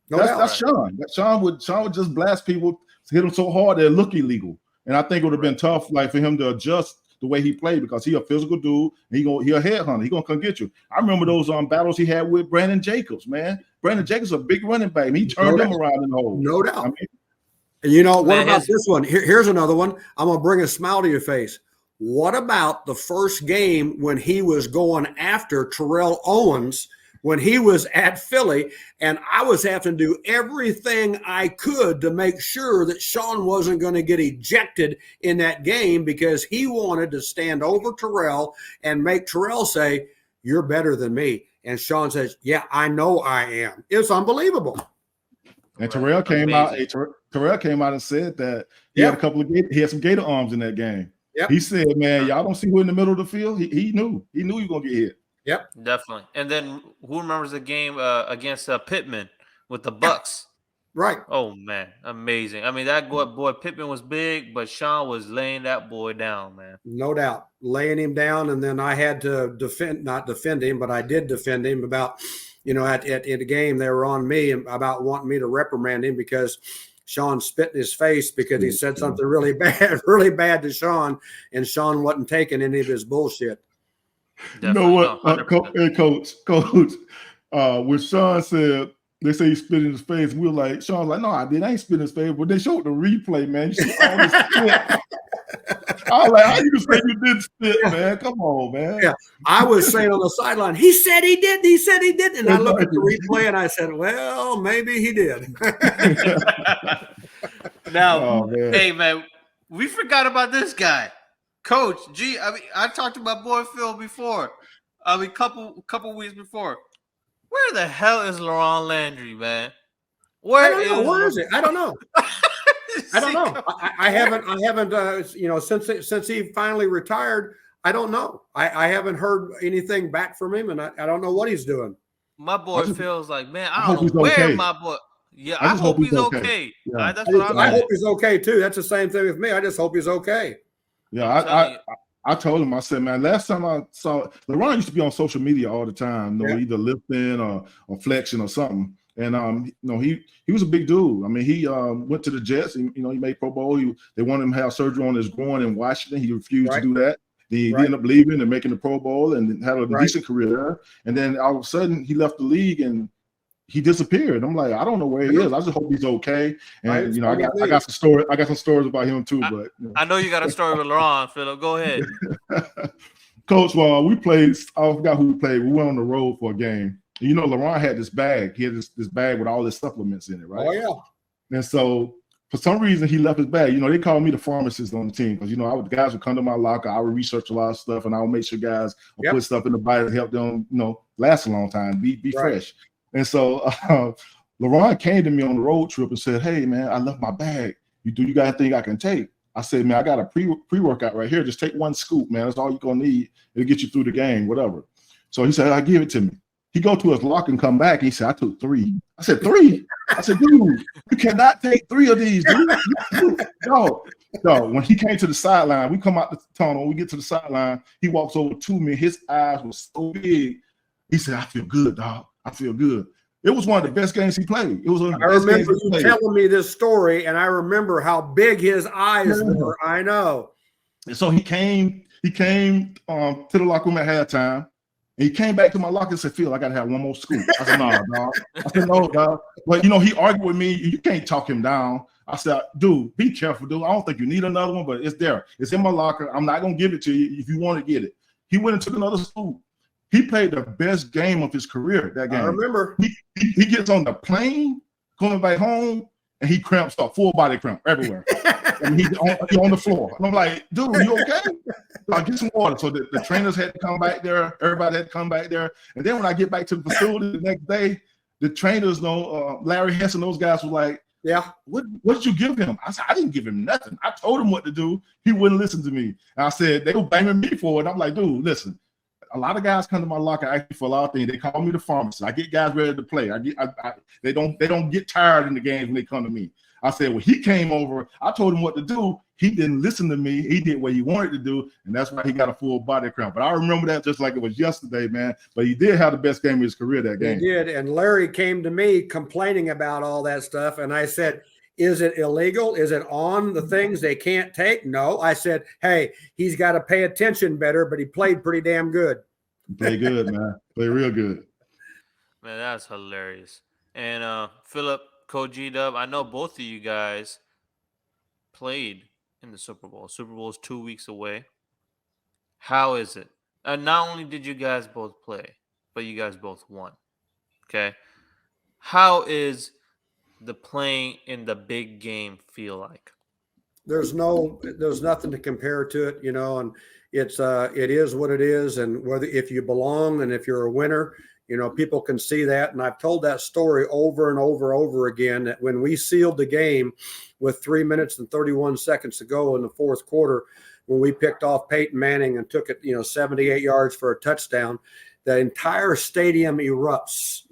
Speaker 3: That's Sean. Sean would just blast people, hit him so hard they look illegal. And I think it would have been tough, like for him to adjust the way he played because he a physical dude. And he a headhunter. He gonna come get you. I remember those battles he had with Brandon Jacobs. Man, Brandon Jacobs a big running back. He turned him around in the hole.
Speaker 2: No doubt. I mean, and what about this one? Here's another one. I'm gonna bring a smile to your face. What about the first game when he was going after Terrell Owens when he was at Philly, and I was having to do everything I could to make sure that Sean wasn't going to get ejected in that game because he wanted to stand over Terrell and make Terrell say, "You're better than me." And Sean says, "Yeah, I know I am." It's unbelievable.
Speaker 3: And Terrell came out. Terrell came out and said that he had he had some Gator arms in that game. Yep. He said, "Man, y'all don't see who in the middle of the field." He knew he was gonna get hit.
Speaker 2: Yep,
Speaker 1: definitely. And then who remembers the game against Pittman with the Bucks?
Speaker 2: Right.
Speaker 1: Oh man, amazing. I mean, that boy Pittman was big, but Sean was laying that boy down, man.
Speaker 2: No doubt, laying him down, and then I had to not defend him, but I did defend him about, at the game they were on me about wanting me to reprimand him because Sean spit in his face because he said something really bad to Sean, and Sean wasn't taking any of his bullshit.
Speaker 3: Definitely. You know what, Coach, when Sean said, they say he spit in his face, we were like, Sean's like, "No, I ain't spit in his face," but they showed the replay, man. You see all this spit. I was like, "How you say you did spit, man? Come on, man."
Speaker 2: Yeah, I was saying on the sideline, he said he did. And I looked at the replay and I said, well, maybe he did.
Speaker 1: Now, hey, man, we forgot about this guy. Coach G. I mean, I talked to my boy Phil before. I mean, couple weeks before. Where the hell is LaRon Landry, man?
Speaker 2: Where is it? I don't know. I don't know. I haven't. Since he finally retired, I don't know. I haven't heard anything back from him, and I don't know what he's doing.
Speaker 1: My boy feels like, man, I don't know where my boy. Yeah, I hope he's okay. Yeah. That's what
Speaker 2: I hope he's okay too. That's the same thing with me. I just hope he's okay.
Speaker 3: Yeah, I told him, I said, man, last time I saw LaRon used to be on social media all the time, either lifting or flexing or something. And he was a big dude. I mean, he went to the Jets. And, he made Pro Bowl. They wanted him to have surgery on his groin in Washington. He refused to do that. He ended up leaving and making the Pro Bowl and had a decent career there. And then all of a sudden, he left the league and he disappeared. I'm like, I don't know where he is. I just hope he's okay. And I got some story. I got some stories about him too. But
Speaker 1: I know you got a story with LaRon, Phillip. Go ahead,
Speaker 3: Coach. Well, we played. I forgot who we played. We went on the road for a game. And, LaRon had this bag. He had this bag with all his supplements in it, right?
Speaker 2: Oh yeah.
Speaker 3: And so for some reason, he left his bag. They called me the pharmacist on the team because guys would come to my locker. I would research a lot of stuff, and I would make sure guys would put stuff in the body to help them, last a long time, be fresh. And so LaRon came to me on the road trip and said, "Hey, man, I left my bag. You got anything I can take?" I said, "Man, I got a pre-workout right here. Just take one scoop, man. That's all you're going to need. It'll get you through the game, whatever." So he said, "I give it to me." He go to his locker and come back. He said, "I took 3." I said, 3? I said, "Dude, you cannot take 3 of these, dude." No. When he came to the sideline, we come out the tunnel. We get to the sideline. He walks over to me. His eyes were so big. He said, "I feel good, dog. I feel good." It was one of the best games he played. It was one of the
Speaker 2: I
Speaker 3: best
Speaker 2: remember
Speaker 3: games
Speaker 2: you telling me this story, and I remember how big his eyes were. I know.
Speaker 3: And so he came to the locker room at halftime. And he came back to my locker and said, "Phil, I got to have one more scoop." I said, "No, dog." I said, "No, dog." But, he argued with me. You can't talk him down. I said, "Dude, be careful, dude. I don't think you need another one, but it's there. It's in my locker. I'm not going to give it to you if you want to get it." He went and took another scoop. He played the best game of his career that game.
Speaker 2: I remember.
Speaker 3: He gets on the plane coming back home, and he cramps up, full body cramp everywhere. And he's on the floor. And I'm like, "Dude, you okay?" Get some water. So the trainers had to come back there. Everybody had to come back there. And then when I get back to the facility the next day, the trainers Larry Hess and those guys were like,
Speaker 2: "Yeah,
Speaker 3: what did you give him?" I said, "I didn't give him nothing. I told him what to do. He wouldn't listen to me." And I said, they were blaming me for it. I'm like, "Dude, listen. A lot of guys come to my locker asking for a lot of things. They call me the pharmacist. I get guys ready to play. They don't get tired in the games when they come to me." I said, "When he came over, I told him what to do. He didn't listen to me. He did what he wanted to do, and that's why he got a full body cramp." But I remember that just like it was yesterday, man. But he did have the best game of his career that game.
Speaker 2: He did. And Larry came to me complaining about all that stuff, and I said, "Is it illegal? Is it on the things they can't take?" "No." I said, "Hey, he's got to pay attention better," but he played pretty damn good.
Speaker 3: Play good, man. Play real good.
Speaker 1: Man, that's hilarious. And Phillip, Coach G-Dub, I know both of you guys played in the Super Bowl. Super Bowl is 2 weeks away. How is it? And not only did you guys both play, but you guys both won. Okay. How is the playing in the big game feel like?
Speaker 2: There's nothing to compare to it, and it is what it is. And if you belong and if you're a winner, people can see that. And I've told that story over and over again, that when we sealed the game with 3 minutes and 31 seconds to go in the fourth quarter, when we picked off Peyton Manning and took it, 78 yards for a touchdown, the entire stadium erupts,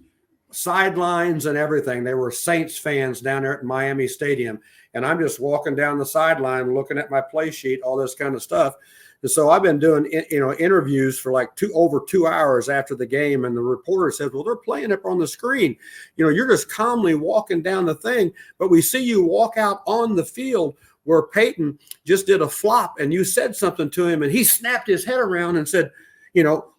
Speaker 2: sidelines and everything. They were Saints fans down there at Miami Stadium. And I'm just walking down the sideline, looking at my play sheet, all this kind of stuff. And so I've been doing, interviews for like over 2 hours after the game. And the reporter says, "Well, they're playing up on the screen. You're just calmly walking down the thing, but we see you walk out on the field where Peyton just did a flop and you said something to him and he snapped his head around and said,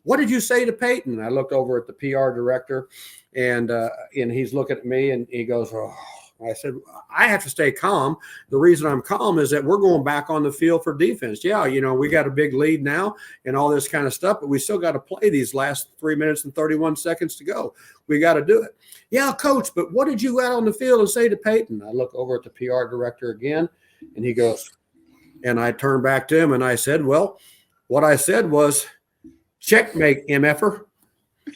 Speaker 2: what did you say to Peyton?" And I looked over at the PR director and he's looking at me and he goes, "Oh." I said, "I have to stay calm. The reason I'm calm is that we're going back on the field for defense. Yeah, we got a big lead now and all this kind of stuff, but we still got to play these last 3 minutes and 31 seconds to go. We got to do it." "Yeah, coach, but what did you out on the field and say to Peyton?" I look over at the PR director again and he goes, and I turned back to him and I said, "Well, what I said was, checkmate, MFer."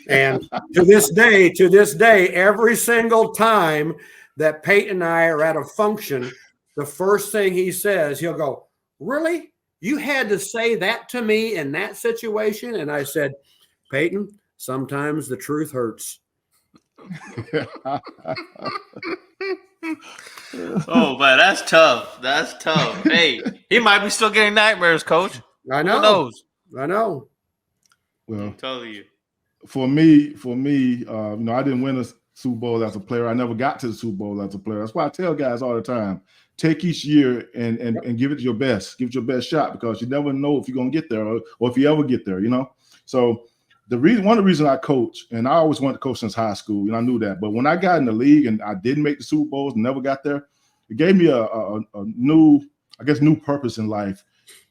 Speaker 2: And to this day, every single time that Peyton and I are at a function, the first thing he says, he'll go, "Really? You had to say that to me in that situation?" And I said, "Peyton, sometimes the truth hurts."
Speaker 1: Oh, man, that's tough. That's tough. Hey, he might be still getting nightmares, Coach.
Speaker 2: I know.
Speaker 1: Who knows?
Speaker 2: I know.
Speaker 3: Well,
Speaker 1: I'm telling you.
Speaker 3: for me, I didn't win a Super Bowl as a player. I never got to the Super Bowl as a player. That's why I tell guys all the time, take each year and give it your best. Give it your best shot, because you never know if you're going to get there or if you ever get there, you know? So one of the reasons I coach, and I always wanted to coach since high school, and I knew that. But when I got in the league and I didn't make the Super Bowls and never got there, it gave me a new purpose in life.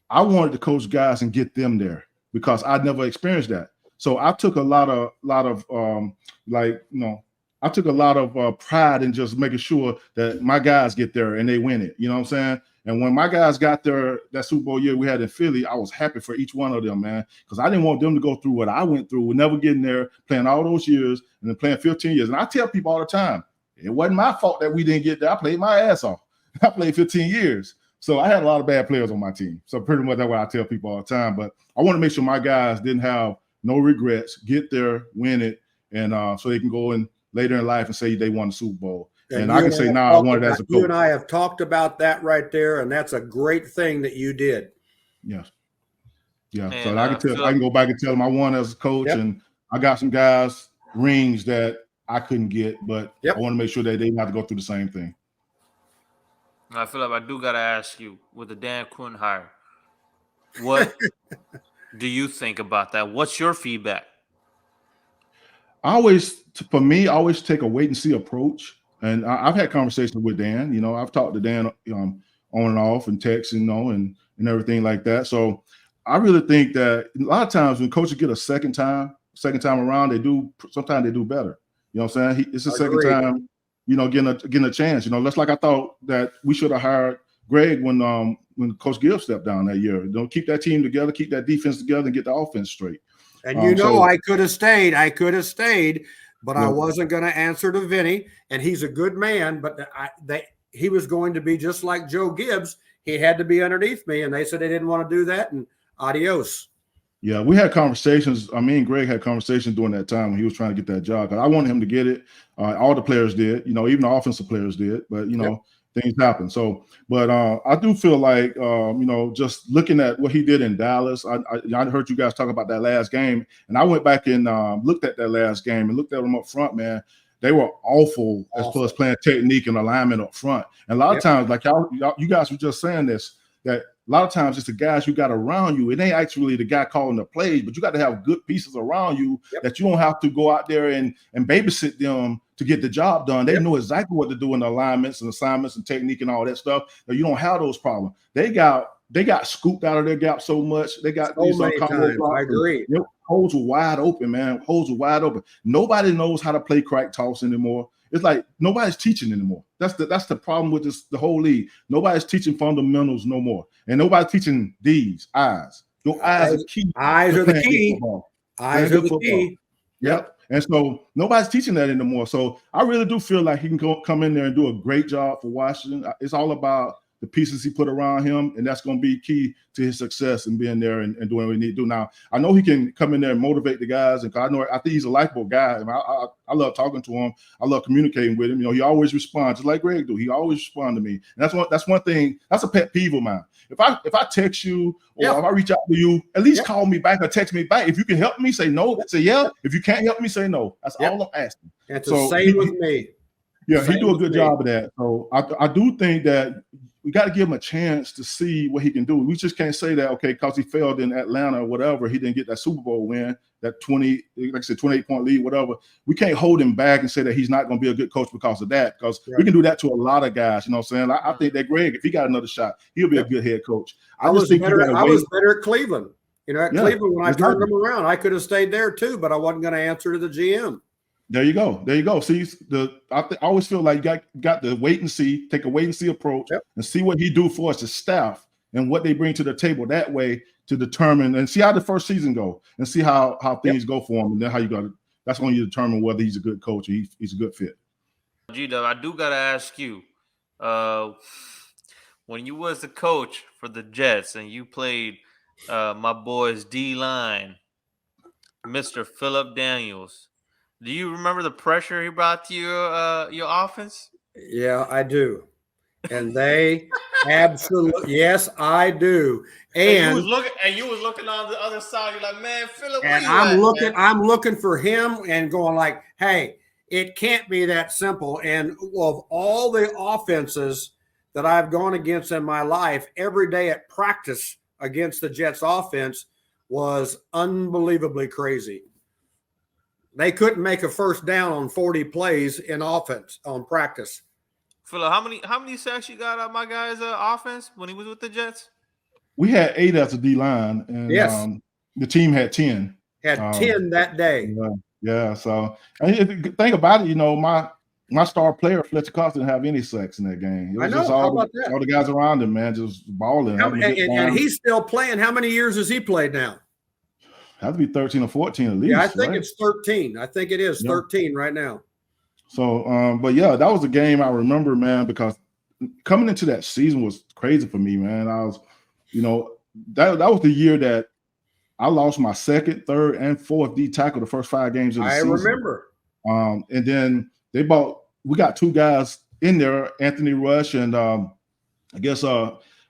Speaker 3: I wanted to coach guys and get them there because I'd never experienced that. So I took a lot of pride in just making sure that my guys get there and they win it. You know what I'm saying? And when my guys got there, that Super Bowl year we had in Philly, I was happy for each one of them, man, because I didn't want them to go through what I went through with never getting there, playing all those years, and then playing 15 years. And I tell people all the time, it wasn't my fault that we didn't get there. I played my ass off. I played 15 years. So I had a lot of bad players on my team. So pretty much that's what I tell people all the time. But I want to make sure my guys didn't have no regrets, get there, win it, and so they can go in later in life and say they won the Super Bowl. And I can say, I won it as a coach.
Speaker 2: You and I have talked about that right there, and that's a great thing that you did.
Speaker 3: Yes. Yeah.
Speaker 1: And,
Speaker 3: so I can go back and tell them I won as a coach, and I got some guys rings that I couldn't get, but I want to make sure that they didn't have to go through the same thing.
Speaker 1: I feel like I do got to ask you, with the Dan Quinn hire, what do you think about that? What's your feedback?
Speaker 3: I always take a wait and see approach. And I've had conversations with Dan. You know, I've talked to Dan on and off and text, you know, and everything like that. So I really think that a lot of times when coaches get a second time around, sometimes they do better. You know what I'm saying? It's the second time, you know, getting a chance. You know, just like I thought that we should have hired Gregg when Coach Gill stepped down that year. You know, keep that team together, keep that defense together, and get the offense straight.
Speaker 2: And I could have stayed, but I wasn't going to answer to Vinny. And he's a good man, but he was going to be just like Joe Gibbs. He had to be underneath me, and they said they didn't want to do that. And adios.
Speaker 3: Yeah, we had conversations. Me and Gregg had conversations during that time when he was trying to get that job. Because I wanted him to get it. All the players did. You know, even the offensive players did. But you know. Things happen. So, but I do feel like, you know, just looking at what he did in Dallas, I heard you guys talk about that last game, and I went back and looked at that last game and looked at them up front, man. They were awful as far as playing technique and alignment up front. And a lot of times, like you guys were just saying this, that a lot of times it's the guys you got around you. It ain't actually the guy calling the plays, but you got to have good pieces around you that you don't have to go out there and babysit them to get the job done. They know exactly what to do in the alignments and assignments and technique and all that stuff. Now, you don't have those problems. They got scooped out of their gap so much. They got these
Speaker 2: many times. I agree.
Speaker 3: Holes were wide open, man. Holes were wide open. Nobody knows how to play crack toss anymore. It's like nobody's teaching anymore. That's the problem with the whole league. Nobody's teaching fundamentals no more. And nobody's teaching these eyes. Your eyes are key.
Speaker 2: Eyes are the key. Eyes are the key.
Speaker 3: Yep. And so nobody's teaching that anymore. So I really do feel like he can come in there and do a great job for Washington. It's all about the pieces he put around him, and that's going to be key to his success and being there and doing what he need to do. Now, I know he can come in there and motivate the guys, and I think he's a likable guy. And I love talking to him. I love communicating with him. You know, he always responds, just like Gregg do. He always responds to me, and that's one thing. That's a pet peeve of mine. If I text you or if I reach out to you, at least call me back or text me back. If you can help me, say no. Say yeah. If you can't help me, say no. That's all I'm asking.
Speaker 2: That's the same with me.
Speaker 3: Yeah, he do a good job of that. So I do think that we got to give him a chance to see what he can do. We just can't say that, okay, because he failed in Atlanta or whatever, he didn't get that Super Bowl win, that 28-point lead, whatever. We can't hold him back and say that he's not going to be a good coach because of that, because we can do that to a lot of guys. You know what I'm saying? I think that Gregg, if he got another shot, he'll be a good head coach. I was better
Speaker 2: at Cleveland. You know, at Cleveland, when I turned them around, I could have stayed there too, but I wasn't going to answer to the GM.
Speaker 3: There you go. See, I always feel like you got to wait and see, take a wait and see approach, and see what he do for us as staff and what they bring to the table that way to determine and see how the first season go and see how things go for him, and then that's when you determine whether he's a good coach or he's a good fit.
Speaker 1: G-Dub, I do gotta ask you, when you was the coach for the Jets and you played my boy's D-line, Mr. Phillip Daniels. Do you remember the pressure he brought to your offense?
Speaker 2: Yeah, I do. And they absolutely, yes, I do. And
Speaker 1: you was looking on the other side. You're like, man, Phillip.
Speaker 2: And I'm looking for him and going like, hey, It can't be that simple. And of all the offenses that I've gone against in my life, every day at practice against the Jets offense was unbelievably crazy. They couldn't make a first down on 40 plays in offense on practice.
Speaker 1: Phillip, how many sacks you got on my guy's offense when he was with the Jets?
Speaker 3: We had 8 as a D-line, and
Speaker 2: yes,
Speaker 3: the team had 10.
Speaker 2: Had 10 that day.
Speaker 3: Yeah. So think about it. You know, my star player Fletcher Cox didn't have any sacks in that game. It was just all the guys around him, man, just balling.
Speaker 2: And he's still playing. How many years has he played now?
Speaker 3: Has to be 13 or 14 at least.
Speaker 2: Yeah, I think it's 13. I think it is 13 right now.
Speaker 3: So, but yeah, that was a game I remember, man, because coming into that season was crazy for me, man. I was, you know, that was the year that I lost my second, third, and fourth D tackle the first 5 games of the season. I remember. And then we got 2 guys in there, Anthony Rush and I guess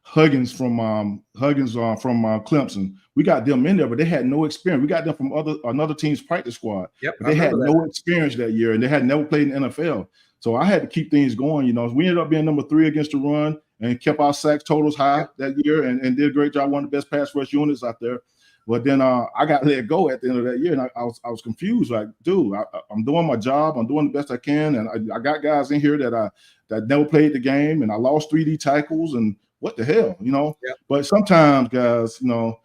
Speaker 3: Huggins from Clemson. We got them in there, but they had no experience. We got them from another team's practice squad.
Speaker 2: Yep,
Speaker 3: but they had no experience that year, and they had never played in the NFL. So I had to keep things going. You know, we ended up being number 3 against the run and kept our sack totals high that year, and did a great job. One of the best pass rush units out there. But then I got let go at the end of that year, and I was confused. Like, dude, I'm doing my job. I'm doing the best I can, and I got guys in here that never played the game, and I lost 3D tackles, and what the hell, you know? Yep. But sometimes, guys, you know,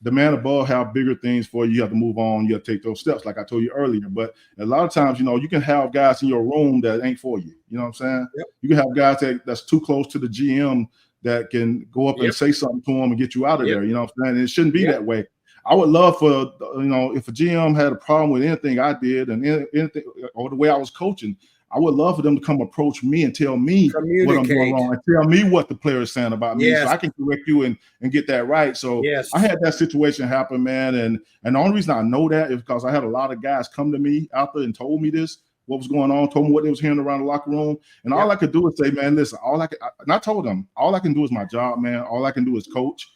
Speaker 3: the man above have bigger things for you. You have to move on. You have to take those steps, like I told you earlier. But a lot of times, you know, you can have guys in your room that ain't for you. You know what I'm saying? Yep. You can have guys that's too close to the GM that can go up and say something to him and get you out of there. You know what I'm saying? And it shouldn't be that way. I would love for, you know, if a GM had a problem with anything I did and anything or the way I was coaching, I would love for them to come approach me and tell me what I'm doing wrong and tell me what the player is saying about me so I can correct you and get that right. So I had that situation happen, man. And the only reason I know that is because I had a lot of guys come to me out there and told me what was going on, told me what they was hearing around the locker room. And all I could do is say, man, listen, and I told them, all I can do is my job, man. All I can do is coach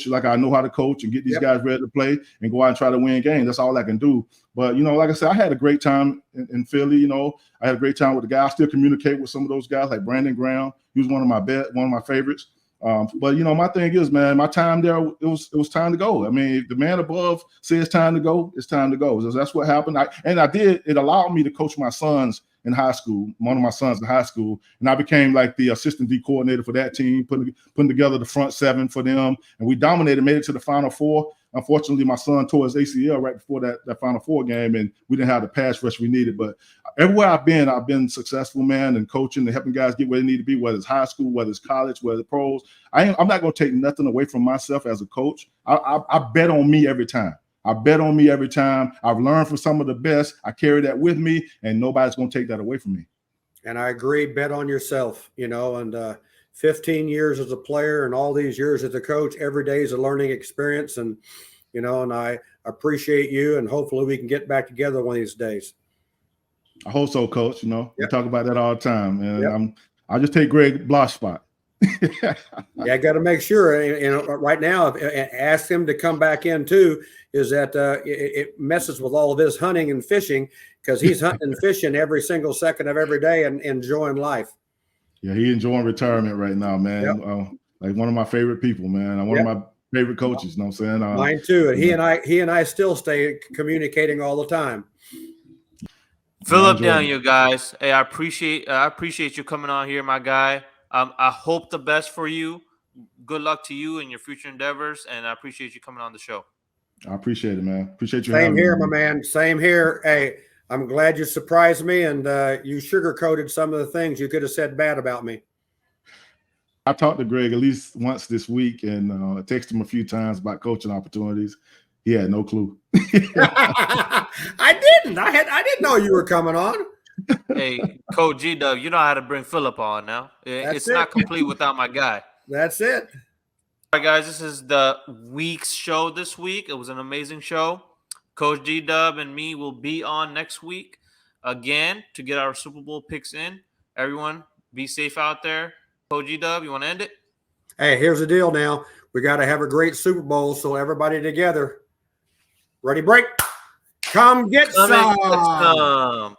Speaker 3: like I know how to coach and get these guys ready to play and go out and try to win games. That's all I can do. But, you know, like I said, I had a great time in Philly. You know, I had a great time with the guys. I still communicate with some of those guys like Brandon Graham. He was one of my favorites. But, you know, my thing is, man, my time there, it was time to go. I mean, if the man above says time to go, it's time to go. So that's what happened. It allowed me to coach my sons in high school, one of my sons in high school, and I became like the assistant D coordinator for that team, putting together the front 7 for them, and we dominated, made it to the Final Four. Unfortunately, my son tore his ACL right before that Final Four game, and we didn't have the pass rush we needed. But everywhere I've been successful, man, and coaching and helping guys get where they need to be, whether it's high school, whether it's college, whether it's pros. I'm not going to take nothing away from myself as a coach. I bet on me every time. I bet on me every time. I've learned from some of the best. I carry that with me, and nobody's going to take that away from me.
Speaker 2: And I agree. Bet on yourself, you know, and 15 years as a player and all these years as a coach, every day is a learning experience. And, you know, and I appreciate you, and hopefully we can get back together one of these days.
Speaker 3: I hope so, Coach. You know, we talk about that all the time. And I'll just take Greg Block's spot.
Speaker 2: I got to make sure. You know, right now, ask him to come back in too. Is that it messes with all of his hunting and fishing, because he's hunting and fishing every single second of every day and enjoying life.
Speaker 3: Yeah, he's enjoying retirement right now, man. Like one of my favorite people, man. One of my favorite coaches. You know what I'm saying?
Speaker 2: Mine too. And he and I still stay communicating all the time.
Speaker 1: Phillip Daniels, guys. Hey, I appreciate you coming on here, my guy. I hope the best for you. Good luck to you in your future endeavors, and I appreciate you coming on the show.
Speaker 3: I appreciate it, man. Appreciate you.
Speaker 2: Same here, my man. Same here. Hey, I'm glad you surprised me, and you sugarcoated some of the things you could have said bad about me.
Speaker 3: I talked to Greg at least once this week, and I texted him a few times about coaching opportunities. He had no clue.
Speaker 2: I didn't. I didn't know you were coming on.
Speaker 1: Hey, Coach G-Dub, you know how to bring Phillip on now. It's not complete without my guy.
Speaker 2: That's it.
Speaker 1: All right, guys, this is the week's show this week. It was an amazing show. Coach G-Dub and me will be on next week again to get our Super Bowl picks in. Everyone, be safe out there. Coach G-Dub, you want to end it?
Speaker 2: Hey, here's the deal now. We got to have a great Super Bowl, so everybody together. Ready, break. Come get some.